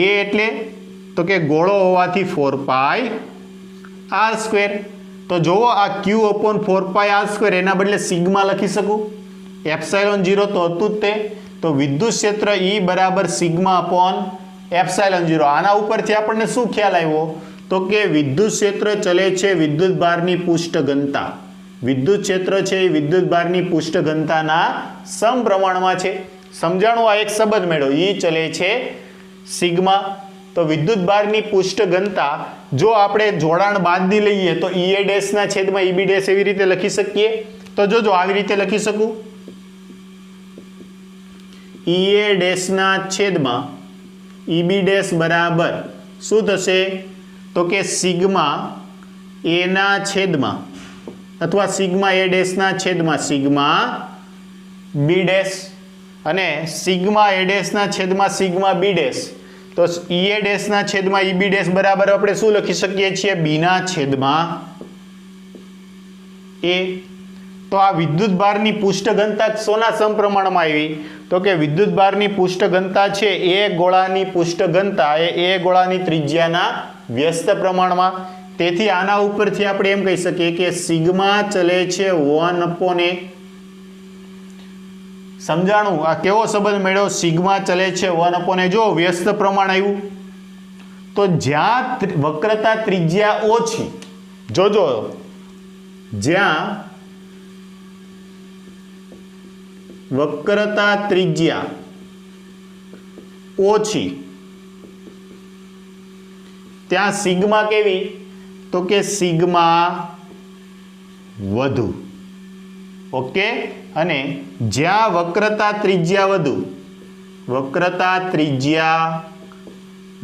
A એટલે તો કે ગોળો હોવાથી 4πR². તો જોવો આ Q/4πR², એના બદલે સિગ્મા લખી શકું. ε0 તો હતું જ તે. તો વિદ્યુત ક્ષેત્ર E બરાબર σ/ε0. આના ઉપરથી આપણને શું ખ્યાલ આવ્યો તો કે વિદ્યુત ક્ષેત્ર ચલે છે વિદ્યુતભારની પૃષ્ઠ ઘનતા. વિદ્યુત ક્ષેત્ર છે એ વિદ્યુતભારની પૃષ્ઠ ઘનતાના સમપ્રમાણમાં છે. સમજાણું? આ એક સંબંધ મેળવો. E ચલે છે સિગ્મા, તો વિદ્યુતભારની પૃષ્ઠ ઘનતા જો આપણે જોડાણ બાદની લઈએ તો EA ડેશના છેદમાં EB ડેશ એવી રીતે લખી શકીએ. તો જોજો આવી રીતે લખી શકું. EA ડેશના છેદમાં EB ડેશ બરાબર શું થશે તો કે સિગ્મા A ના છેદમાં અથવા સિગ્મા A ડેશના છેદમાં સિગ્મા B ડેશ અને સિગ્મા A ડેશના છેદમાં સિગ્મા B ડેશ. તો EA ડેશના છેદમાં EB ડેશ બરાબર આપણે શું લખી શકીએ છીએ B ના છેદમાં A. તો આ વિદ્યુતભારની પૃષ્ઠ ઘનતા શોના સમપ્રમાણમાં આવી તો કે વિદ્યુતભારની પૃષ્ઠ ઘનતા છે એ ગોળાની પૃષ્ઠ ઘનતા એ ગોળાની ત્રિજ્યાના વ્યસ્ત પ્રમાણમાં. તેથી આના ઉપરથી આપણે એમ કહી શકીએ કે સિગ્મા ચલે છે 1/A. સમજાણું? આ કેવો સંબંધ મેળવ્યો? સિગ્મા ચલે છે 1/A. જો વ્યસ્ત પ્રમાણ આવ્યું તો જ્યાં વક્રતા ત્રિજ્યા ઓછી, જોજો જ્યાં વક્રતા ત્રિજ્યા ઓછી ત્યાં સિગ્મા કેવી તો કે સિગ્મા વધુ. ઓકે, અને જ્યાં વક્રતા ત્રિજ્યા વધુ, વક્રતા ત્રિજ્યા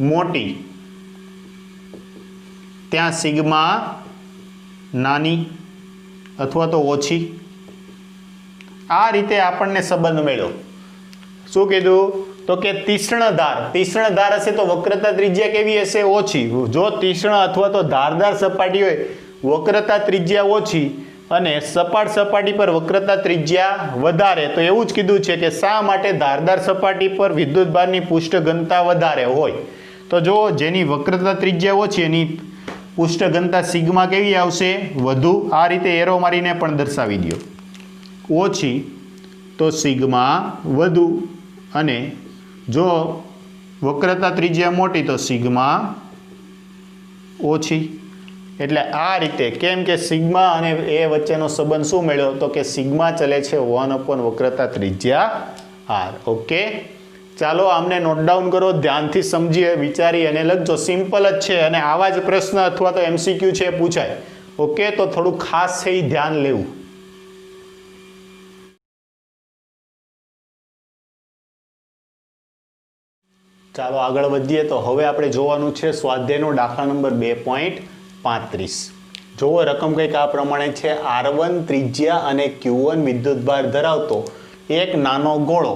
મોટી, ત્યાં સિગ્મા નાની અથવા તો ઓછી. આ રીતે આપણને સંબંધ મળ્યો. શું કીધું? તો કે તીક્ષ્ણ ધાર હશે તો વક્રતા ત્રિજ્યા કેવી હશે? ઓછી. જો તીક્ષ્ણ અથવા તો ધારદાર સપાટી હોય, વક્રતા ત્રિજ્યા ઓછી, અને સપાટ સપાટી પર વક્રતા ત્રિજ્યા વધારે. તો એવું જ કીધું છે કે શા માટે ધારદાર સપાટી પર વિદ્યુતભારની પૃષ્ઠ ઘનતા વધારે હોય. તો જો જેની વક્રતા ત્રિજ્યા ઓછી એની પૃષ્ઠ ઘનતા સિગ્મા કેવી આવશે? વધુ. આ રીતે એરો મારીને પણ દર્શાવી દો. ઓછી તો સિગ્મા વધુ, અને જો વક્રતા ત્રિજ્યા મોટી તો સિગ્મા ઓછી. એટલે આ રીતે, કેમ કે સિગ્મા અને એ વચ્ચેનો સંબંધ શું મળ્યો? તો કે સિગ્મા ચલે છે 1/, વક્રતા ત્રિજ્યા r. ઓકે, ચાલો આમને નોટ ડાઉન કરો, ધ્યાનથી સમજી વિચારી અને લખજો. સિમ્પલ જ છે, અને આવા જ પ્રશ્ન અથવા તો MCQ છે પૂછાય. ઓકે, તો થોડું ખાસ છે એ ધ્યાન લેવું. ચાલો આગળ વધીએ. તો હવે આપણે જોવાનું છે સ્વાધ્યાયનો દાખલા નંબર 2.35. જુઓ, રકમ કંઈક આ પ્રમાણે છે. R1 ત્રિજ્યા અને Q1 વિદ્યુતભાર ધરાવતો એક નાનો ગોળો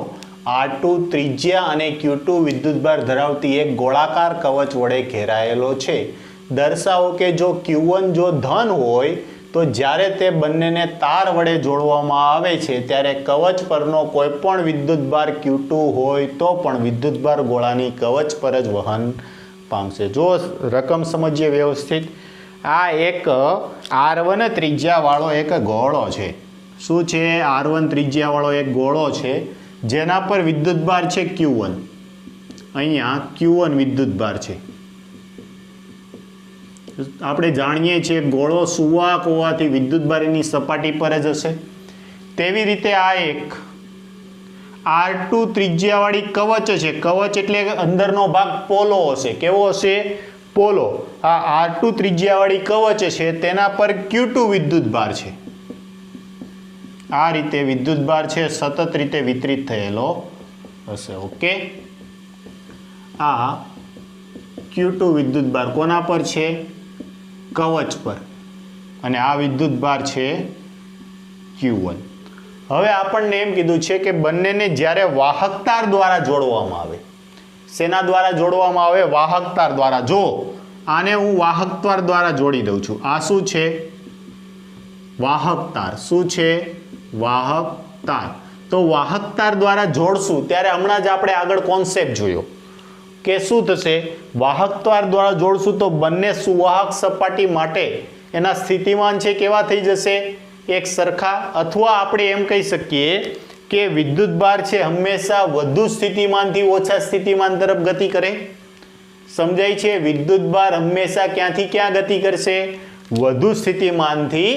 R2 ત્રિજ્યા અને Q2 વિદ્યુતભાર ધરાવતી એક ગોળાકાર કવચ વડે ઘેરાયેલો છે. દર્શાવો કે જો Q1 જો ધન હોય તો જ્યારે તે બંનેને તાર વડે જોડવામાં આવે છે ત્યારે કવચ પરનો કોઈ પણ વિદ્યુતભાર Q2 હોય તો પણ વિદ્યુતભાર ગોળાની કવચ પર જ વહન પામશે. જો રકમ સમજીએ વ્યવસ્થિત. આ એક R1 ત્રિજ્યાવાળો એક ગોળો છે. શું છે? R1 ત્રિજ્યાવાળો એક ગોળો છે જેના પર વિદ્યુતભાર છે Q1. અહીંયા Q1 વિદ્યુતભાર છે. આપણે જાણીએ છીએ ગોળો સુવાહક હોવાથી વિદ્યુતભાર એની સપાટી પર જ હશે. તેવી રીતે આ એક R2 ત્રિજ્યાવાળી કવચ છે. કવચ એટલે અંદરનો ભાગ પોલો હશે. કેવો હશે? પોલો. આ R2 ત્રિજ્યાવાળી કવચ છે તેના પર Q2 વિદ્યુતભાર છે. આ રીતે વિદ્યુતભાર છે સતત રીતે વિતરિત થયેલો હશે. ઓકે, આ Q2 વિદ્યુતભાર કોના પર છે? કવચ પર. અને આ વિદ્યુતભાર છે Q1. હવે આપણને એમ કીધું છે કે બંનેને જ્યારે વાહક તાર દ્વારા જોડવામાં આવે. શેના દ્વારા જોડવામાં આવે? વાહક તાર દ્વારા. જો આને હું વાહક તાર દ્વારા જોડી દઉં છું. આ શું છે? વાહક તાર. શું છે? વાહક તાર. તો વાહક તાર દ્વારા જોડશું ત્યારે હમણાં જ આપણે આગળ કોન્સેપ્ટ જોયો કે શું થશે? વાહક તાર દ્વારા જોડશું તો બંને સુવાહક સપાટી માટે એના સ્થિતિમાન છે કેવા થઈ જશે? એક સરખા. અથવા આપણે એમ કહી શકીએ કે વિદ્યુતભાર છે હંમેશા વધુ સ્થિતિમાનથી ઓછા સ્થિતિમાન તરફ ગતિ કરે. સમજાય છે? વિદ્યુતભાર હંમેશા ક્યાંથી ક્યાં ગતિ કરશે? વધુ સ્થિતિમાનથી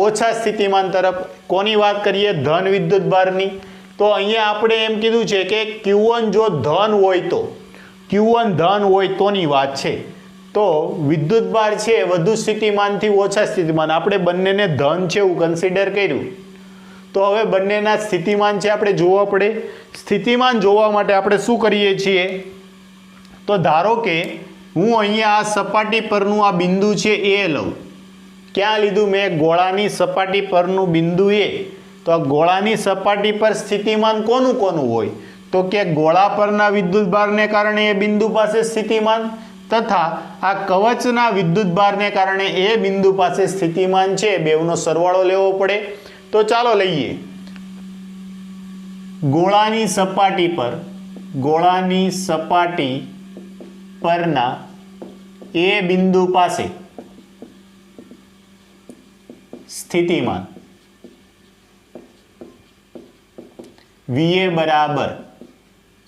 ઓછા સ્થિતિમાન તરફ. કોની વાત કરીએ? ધન વિદ્યુતભારની. તો અહીંયા આપણે એમ કીધું છે કે Q1 જો ધન હોય તો, Q1 ધન હોય તોની વાત છે. તો વિદ્યુતભાર છે વધુ સ્થિતિમાનથી ઓછા સ્થિતિમાન. આપણે બંનેને ધન છે એવું કન્સિડર કર્યું. તો હવે બંનેના સ્થિતિમાન છે આપણે જોવા પડે. સ્થિતિમાન જોવા માટે આપણે શું કરીએ છીએ? તો ધારો કે હું અહીંયા આ સપાટી પરનું આ બિંદુ છે એ લઉં. ક્યાં લીધું મેં? ગોળાની સપાટી પરનું બિંદુ એ. તો આ ગોળાની સપાટી પર સ્થિતિમાન કોનું કોનું હોય? તો કે ગોળા પરના વિદ્યુતભારને કારણે એ બિંદુ પાસે સ્થિતિમાન, તથા આ કવચના વિદ્યુતભારને કારણે એ બિંદુ પાસે સ્થિતિમાન છે. બેવનો સરવાળો લેવો પડે. તો ચાલો લઈએ. ગોળાની સપાટી પરના એ બિંદુ પાસે સ્થિતિમાન VA બરાબર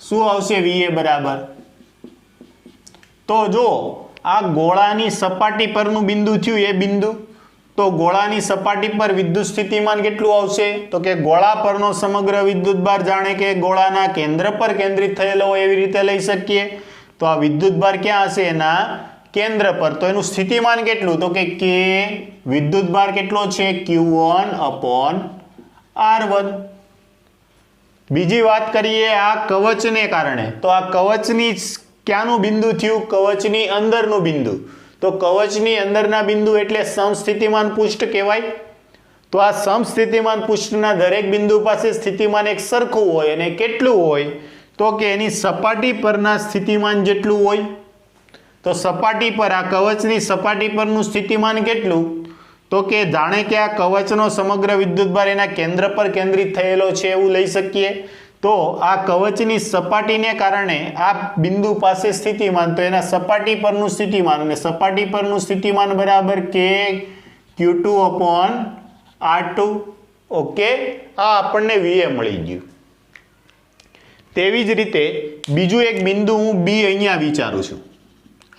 શું આવશે? VA બરાબર. તો જો આ ગોળાની સપાટી પરનું બિંદુ થયું એ બિંદુ, તો ગોળાની સપાટી પર વિદ્યુત સ્થિતિમાન કેટલું આવશે? તો કે ગોળા પરનો સમગ્ર વિદ્યુતભાર જાણે કે ગોળાના કેન્દ્ર પર કેન્દ્રિત થયેલો હોય એવી રીતે લઈ શકીએ. તો આ વિદ્યુતભાર ક્યાં હશે? એના કેન્દ્ર પર, તો એનું સ્થિતિમાન કેટલું, તો કે K વિદ્યુતભાર કેટલો છે Q1/R1. બીજી વાત કરીએ આ કવચને કારણે, તો આ કવચની ક્યાંનું બિંદુ થયું, કવચની અંદરનું બિંદુ. તો કવચની અંદરના બિંદુ એટલે સમસ્થિતિમાન પૃષ્ઠ કહેવાય. તો આ સમસ્થિતિમાન પૃષ્ઠના દરેક બિંદુ પાસે સ્થિતિમાન એક સરખું હોય અને કેટલું હોય, તો કે એની સપાટી પરના સ્થિતિમાન જેટલું હોય. તો સપાટી પર આ કવચની સપાટી પરનું સ્થિતિમાન કેટલું, તો કે જાણે કે આ કવચનો સમગ્ર વિદ્યુતભાર એના કેન્દ્ર પર કેન્દ્રિત થયેલો છે એવું લઈ શકીએ. તો આ કવચની સપાટીને કારણે આ બિંદુ પાસે સ્થિતિમાન, તો એના સપાટી પરનું સ્થિતિમાન, અને સપાટી પરનું સ્થિતિમાન બરાબર K Q2/R2. ઓકે, આ આપણને VA મળી ગયું. તેવી જ રીતે બીજું એક બિંદુ હું B અહીંયા વિચારું છું.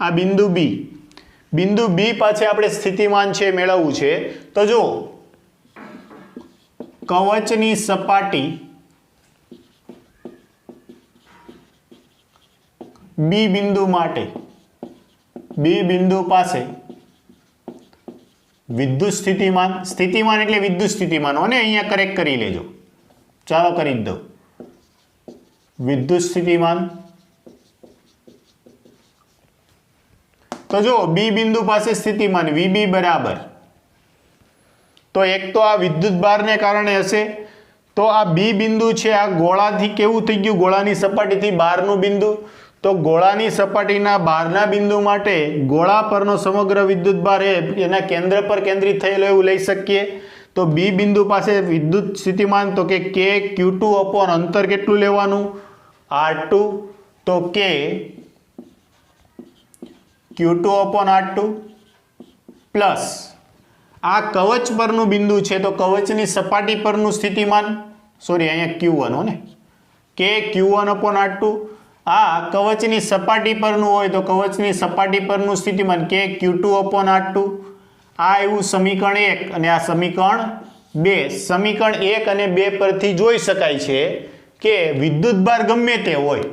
આ બિંદુ B, બિંદુ B પાસે આપણે સ્થિતિમાન છે મેળવવું છે. તો જો કવચની સપાટી B બિંદુ માટે, B બિંદુ પાસે વિદ્યુત સ્થિતિમાન, સ્થિતિમાન એટલે વિદ્યુત સ્થિતિમાન હોને, અહીંયા કરેક્ટ કરી લેજો, ચાલો કરી જ દો. વિદ્યુત સ્થિતિમાન, તો જો B બિંદુ પાસે સ્થિતિમાન VB બરાબર, તો એક તો આ વિદ્યુતભારને કારણે હશે. તો આ B બિંદુ છે આ ગોળાથી કેવું થઈ ગયું, ગોળાની સપાટીથી બહારનું બિંદુ. તો ગોળાની સપાટીના બહારના બિંદુ માટે ગોળા પરનો સમગ્ર વિદ્યુતભાર એના કેન્દ્ર પર કેન્દ્રિત થયેલો એવું લઈ શકીએ. તો B બિંદુ પાસે વિદ્યુત સ્થિતિમાન, તો કે K Q2/ અંતર કેટલું લેવાનું R2, તો K Q2/R2 પ્લસ આ કવચ પરનું બિંદુ છે, તો કવચની સપાટી પરનું સ્થિતિમાન, સોરી અહીંયા Q1 હો ને, K Q1/R2. આ કવચની સપાટી પરનું હોય તો કવચની સપાટી પરનું સ્થિતિમાન K Q2/R2. આ એવું સમીકરણ 1 અને આ સમીકરણ 2. સમીકરણ 1 અને 2 પરથી જોઈ શકાય છે કે વિદ્યુતભાર ગમે તે હોય,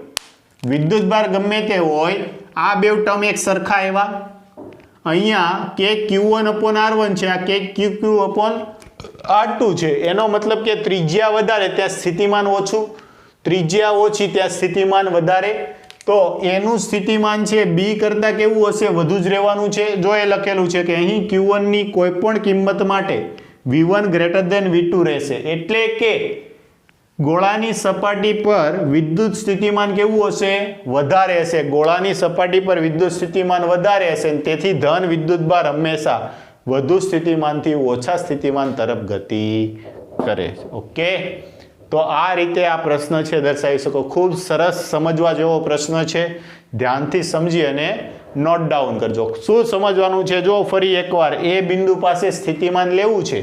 વિદ્યુતભાર ગમે તે હોય, આ બે ટર્મ એક સરખા એવા. અહીંયા K Q1/R1 છે, આ K Q2/R2 છે. એનો મતલબ કે ત્રિજ્યા વધારે ત્યાં સ્થિતિમાન ઓછું, ત્રિજ્યા ઓછી ત્યાં સ્થિતિમાન વધારે. તો એનું સ્થિતિમાન છે B કરતાં કેવું હશે, વધુ જ રહેવાનું છે. જો એ લખેલું છે કે અહીં Q1 ની કોઈ પણ કિંમત માટે V1 > V2 રહેશે, એટલે કે ગોળાની સપાટી પર વિદ્યુત સ્થિતિમાન કેવું હશે, વધારે હશે. ગોળાની સપાટી પર વિદ્યુત સ્થિતિમાન વધારે હશે, તેથી ધન વિદ્યુતભાર હંમેશા વધુ સ્થિતિમાનથી ઓછા સ્થિતિમાન તરફ ગતિ કરે. ઓકે, તો આ રીતે આ પ્રશ્ન છે દર્શાવી શકો. ખૂબ સરસ સમજવા જેવો પ્રશ્ન છે, ધ્યાનથી સમજી અને નોટ ડાઉન કરજો. શું સમજવાનું છે, જો ફરી એકવાર એ બિંદુ પાસે સ્થિતિમાન લેવું છે,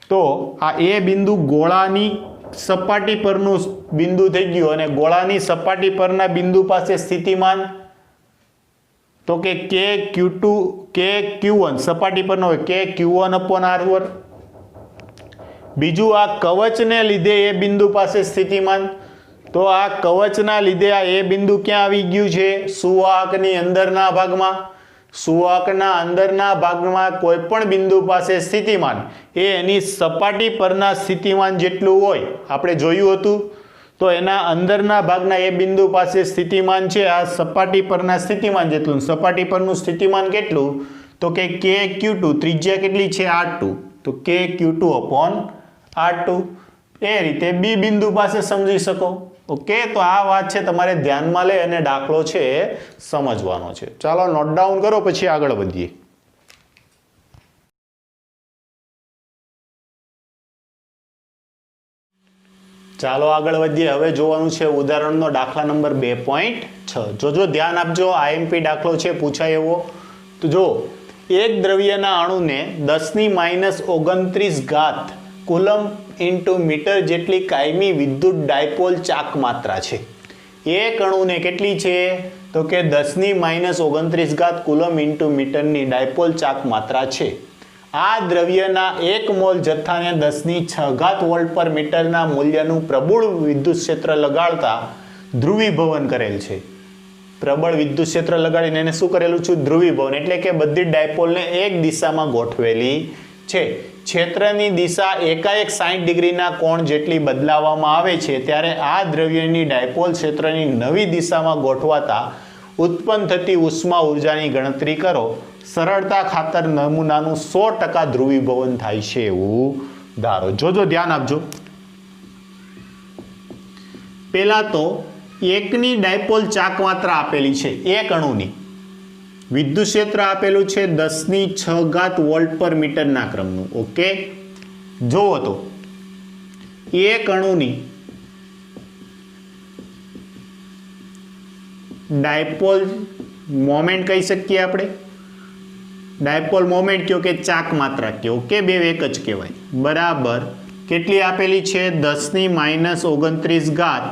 તો આ એ બિંદુ ગોળાની સપાટી પરનું બિંદુ થઈ ગયું, અને ગોળાની સપાટી પરના બિંદુ પાસે સ્થિતિમાન, તો કે K Q1 સપાટી પરનો હોય K Q1/R1. બીજું આ કવચને લીધે એ બિંદુ પાસે સ્થિતિમાન, તો આ કવચના લીધે આ એ બિંદુ ક્યાં આવી ગયું છે, સુવાહકની અંદરના ભાગમાં. સુવાહકના અંદરના ભાગમાં કોઈ પણ બિંદુ પાસે સ્થિતિમાન એ એની સપાટી પરના સ્થિતિમાન જેટલું હોય, આપણે જોયું હતું. તો એના અંદરના ભાગના એ બિંદુ પાસે સ્થિતિમાન છે આ સપાટી પરના સ્થિતિમાન જેટલું. સપાટી પરનું સ્થિતિમાન કેટલું, તો કે K Q2, ત્રિજ્યા કેટલી છે R2, તો K Q2/R2. એ રીતે B બિંદુ પાસે સમજી શકો. ઓકે, તો આ વાત છે તમારે ધ્યાનમાં લઈ અને દાખલો છે સમજવાનો છે. ચાલો નોટ ડાઉન કરો, પછી આગળ વધીએ. ચાલો આગળ વધીએ. હવે જોવાનું છે ઉદાહરણનો દાખલા નંબર 2.6. જોજો, ધ્યાન આપજો, IMP દાખલો છે પૂછાય એવો. તો જો એક દ્રવ્યના અણુને 10⁻29 કુલમ ઇન્ટુ મીટર જેટલી કાયમી વિદ્યુત ડાયપોલ ચાક માત્રા છે. એક અણુને કેટલી છે, તો કે 10⁻29 કુલમ ઇન્ટુ મીટરની ડાયપોલ ચાક માત્રા છે. આ દ્રવ્યના 1 મોલ જથ્થાને 10⁶ વોલ્ટ પર મીટરના મૂલ્યનું પ્રબળ વિદ્યુત ક્ષેત્ર લગાડતા ધ્રુવીભવન કરેલ છે. પ્રબળ વિદ્યુત ક્ષેત્ર લગાડીને એને શું કરેલું છે? ધ્રુવીભવન, એટલે કે બધી ડાયપોલને એક દિશામાં ગોઠવેલી છે. ક્ષેત્રની દિશા એકાએક 60 ડિગ્રીના કોણ જેટલી બદલાવવામાં આવે છે ત્યારે આ દ્રવ્યની ડાયપોલ ક્ષેત્રની નવી દિશામાં ગોઠવાતા ઉત્પન્ન થતી ઉષ્મા ઉર્જાની ગણતરી કરો. સરળતા ખાતર નમૂનાનું 100% ધ્રુવીભવન થાય છે એવું ધારો. જોજો, ધ્યાન આપજો. પહેલા તો એકની ડાયપોલ ચાક માત્રા આપેલી છે, એક અણુની. વિદ્યુત ક્ષેત્ર આપેલું છે 10⁶ વોલ્ટ પર મીટરના ક્રમનું. ઓકે, જોવો તો એક અણુની ડાયપોલ મોમેન્ટ કહી શકીએ આપણે. ડાયપોલ મોમેન્ટ કયો કે ચાક માત્રા કયો, ઓકે, બે એક જ કહેવાય. બરાબર કેટલી આપેલી છે? 10⁻29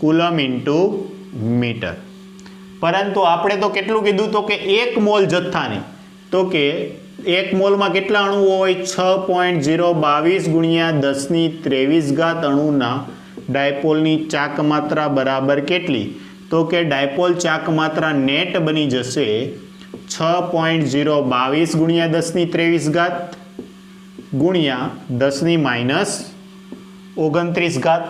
કુલમ ઇન્ટુ મીટર. પરંતુ આપણે તો કેટલું કીધું તો કે 1 મોલ જથ્થાની, તો કે 1 મોલમાં કેટલા અણુઓ હોય? 6.022 ગુણ્યા 10⁻23 અણુના ડાયપોલની ચાક માત્રા બરાબર કેટલી? તો કે ડાયપોલ ચાક માત્રા નેટ બની જશે 6.022 ગુણ્યા 10⁻23 ગુણ્યા 10⁻29.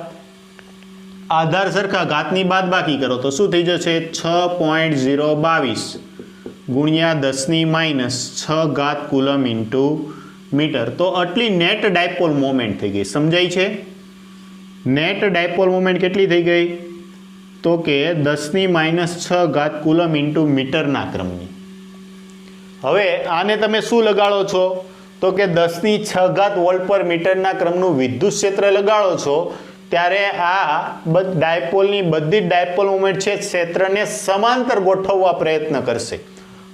આધાર સરખા, ઘાતની બાદબાકી કરો તો શું થઈ જશે? 6.022 ગુણ્યા 10⁻6 કુલમ ઇન્ટુ મીટર. તો આટલી નેટ ડાયપોલ મોમેન્ટ થઈ ગઈ. સમજાય છે? નેટ ડાયપોલ મોમેન્ટ કેટલી થઈ ગઈ? તો કે 10⁻6 કુલમ ઇન્ટુ મીટરના ક્રમની. હવે આને તમે શું લગાડો છો? તો કે 10⁶ વોલ્ટ પર મીટરના ક્રમનું વિદ્યુત ક્ષેત્ર લગાડો છો ત્યારે આ ડાયપોલની બધી ડાયપોલ મોમેન્ટ છે ક્ષેત્રને સમાંતર ગોઠવવા પ્રયત્ન કરશે.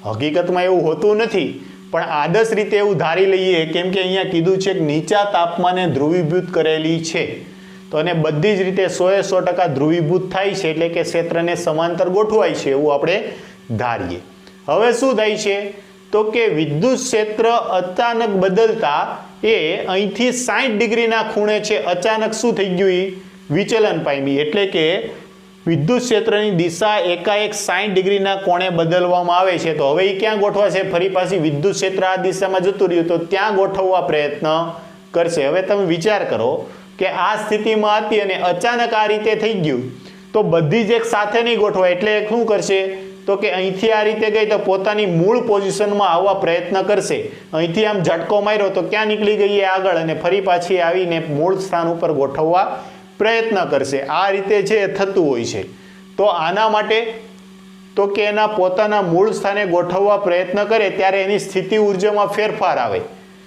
હકીકતમાં એવું હોતું નથી, પણ આદર્શ રીતે એવું ધારી લઈએ, કેમ કે અહીંયા કીધું છે કે નીચા તાપમાને ધ્રુવીભૂત કરેલી છે, તો અને બધી જ રીતે 100% ધ્રુવીભૂત થાય છે, એટલે કે ક્ષેત્રને સમાંતર ગોઠવાય છે એવું આપણે ધારીએ. હવે શું થાય છે? તો કે વિદ્યુત ક્ષેત્ર અચાનક બદલતા એ અહીંથી 60 ડિગ્રીના ખૂણે છે, અચાનક શું થઈ ગયું? વિચલન પામી. એટલે કે વિદ્યુત ક્ષેત્રની દિશા એકાએક 60 ડિગ્રીના કોણે બદલવામાં આવે છે. તો હવે એ ક્યાં ગોઠવાશે? ફરી પાછી વિદ્યુત ક્ષેત્ર આ દિશામાં જતું રહ્યું તો ત્યાં ગોઠવવા પ્રયત્ન કરશે. હવે તમે વિચાર કરો કે આ સ્થિતિમાં હતી અને અચાનક આ રીતે થઈ ગયું તો બધી જ એક સાથે નહીં ગોઠવાય, એટલે શું કરશે? તો કે અહીંથી આ રીતે ગઈ તો પોતાની મૂળ પોઝિશનમાં આવવા પ્રયત્ન કરશે. અહીંથી આમ ઝટકો માર્યો તો ક્યાં નીકળી ગઈ આગળ, અને ફરી પાછી આવીને મૂળ સ્થાન ઉપર ગોઠવવા પ્રયત્ન કરશે. આ રીતે છે એ થતું હોય છે. તો આના માટે તો કે એના પોતાના મૂળ સ્થાને ગોઠવવા પ્રયત્ન કરે ત્યારે એની સ્થિતિ ઉર્જામાં ફેરફાર આવે.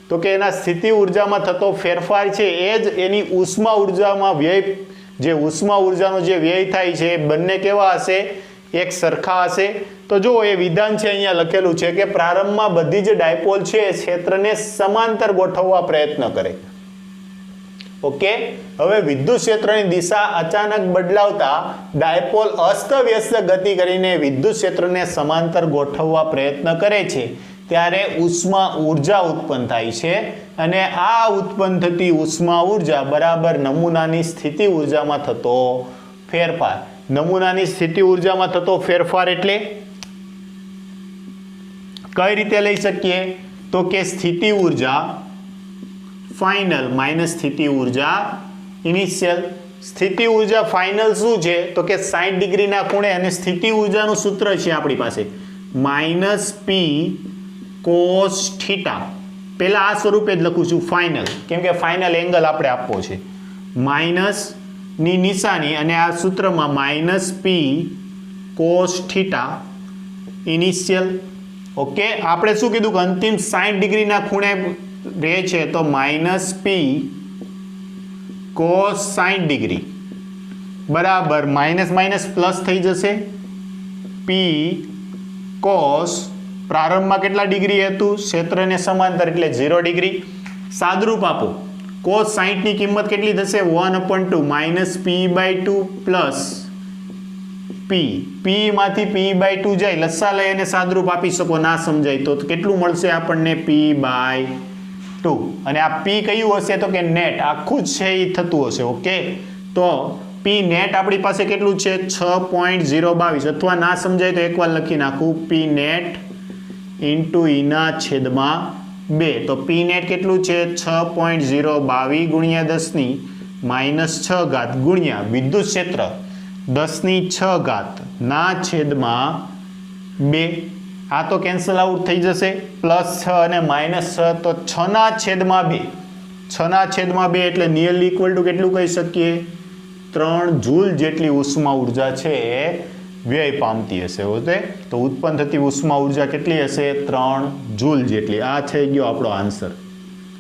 તો કે એના સ્થિતિ ઉર્જામાં થતો ફેરફાર છે એ જ એની ઉષ્મા ઉર્જામાં વ્યય, જે ઉષ્મા ઉર્જાનો જે વ્યય થાય છે બંને કેવા હશે? એક સરખા હશે. તો જો એ વિધાન છે અહીંયા લખેલું છે કે પ્રારંભમાં બધી જ ડાયપોલ છે ક્ષેત્રને સમાંતર ગોઠવવા પ્રયત્ન કરે. ઓકે, હવે વિદ્યુત ક્ષેત્રની દિશા અચાનક બદલાવતા ડાયપોલ અસ્તવ્યસ્ત ગતિ કરીને વિદ્યુત ક્ષેત્રને સમાંતર ગોઠવવા પ્રયત્ન કરે છે ત્યારે ઉષ્મા ઉર્જા ઉત્પન્ન થાય છે, અને આ ઉત્પન્ન થતી ઉષ્મા ઉર્જા બરાબર નમૂનાની સ્થિતિ ઉર્જામાં થતો ફેરફાર. નમૂનાની સ્થિતિ ઉર્જામાં થતો ફેરફાર એટલે કઈ રીતે લઈ શકીએ? તો કે સ્થિતિ ઉર્જા ફાઇનલ માઇનસ સ્થિતિ ઉર્જા ઇનિશિયલ. સ્થિતિ ઉર્જા ફાઇનલ શું છે? તો કે 60 ડિગ્રીના ખૂણે, અને સ્થિતિ ઉર્જાનું સૂત્ર છે આપણી પાસે -P cos θ. પહેલા આ સ્વરૂપે જ લખું છું ફાઇનલ, કેમ કે ફાઇનલ એંગલ આપણે આપવો છે. માઇનસ ની નિશાની અને આ સૂત્રમાં -P cos θ ઇનિશિયલ. ઓકે, આપણે શું કીધું કે અંતિમ 60 ડિગ્રીના ખૂણે રહે છે, તો -P cos 60 ડિગ્રી બરાબર માઇનસ માઇનસ પ્લસ થઈ જશે. P cos પ્રારંભમાં કેટલા ડિગ્રી હતું? ક્ષેત્રને સમાંતર એટલે 0 ડિગ્રી. સાદરૂપ આપો. cos 60 ની કિંમત કેટલી થશે? 1/2 -P/2 પ્લસ P. P માંથી P/2 જાય, લસા લઈ અને સાદરૂપ આપી શકો, ના સમજાય તો કેટલું મળશે આપણને? P/2. અને આ P કયું હશે? તો કે નેટ આખું જ છે એ થતું હશે. ઓકે, તો પી નેટ આપણી પાસે કેટલું છે 6.022 અથવા ના સમજાય તો એકવાર લખી નાખું પી નેટ ઇન્ટુ ઈના છેદમાં 2 તો પી નેટ કેટલું છે 6.022 ગુણ્યા 10 ની -6 ઘાત ગુણ્યા વિદ્યુત ક્ષેત્ર 10 ની 6 ઘાત ના છેદમાં 2 આ તો કેન્સલ આઉટ થઈ જશે +6 અને -6 તો 6 ના છેદમાં 2 6 ના છેદમાં 2 એટલે નિયરલી ઇક્વલ ટુ કેટલું કહી શકીએ 3 જૂલ જેટલી ઉષ્મા ઉર્જા છે એ વ્યય પામતી હશે હોતે તો ઉત્પન્ન થતી ઉષ્મા ઉર્જા કેટલી હશે 3 જૂલ જેટલી આ થઈ ગયો આપણો આન્સર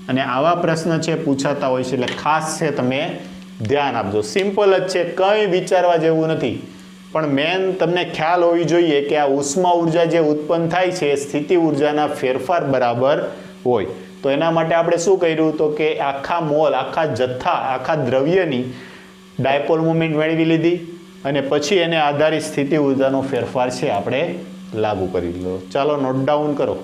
અને આવા પ્રશ્ન છે પૂછાતા હોય છે એટલે ખાસ છે તમે ધ્યાન આપજો સિમ્પલ જ છે કંઈ વિચારવા જેવું નથી પણ મેન તમને ખ્યાલ હોવી જોઈએ કે આ ઉષ્મા ઉર્જા જે ઉત્પન્ન થાય છે એ સ્થિતિ ઉર્જાના ફેરફાર બરાબર હોય તો એના માટે આપણે શું કર્યું તો કે આખા મોલ આખા જથ્થા આખા દ્રવ્યની ડાયપોલ મોમેન્ટ મેળવી લીધી અને પછી એને આધારિત સ્થિતિ ઉર્જાનો ફેરફાર છે આપણે લાગુ કરી લીધો ચાલો નોટ ડાઉન કરો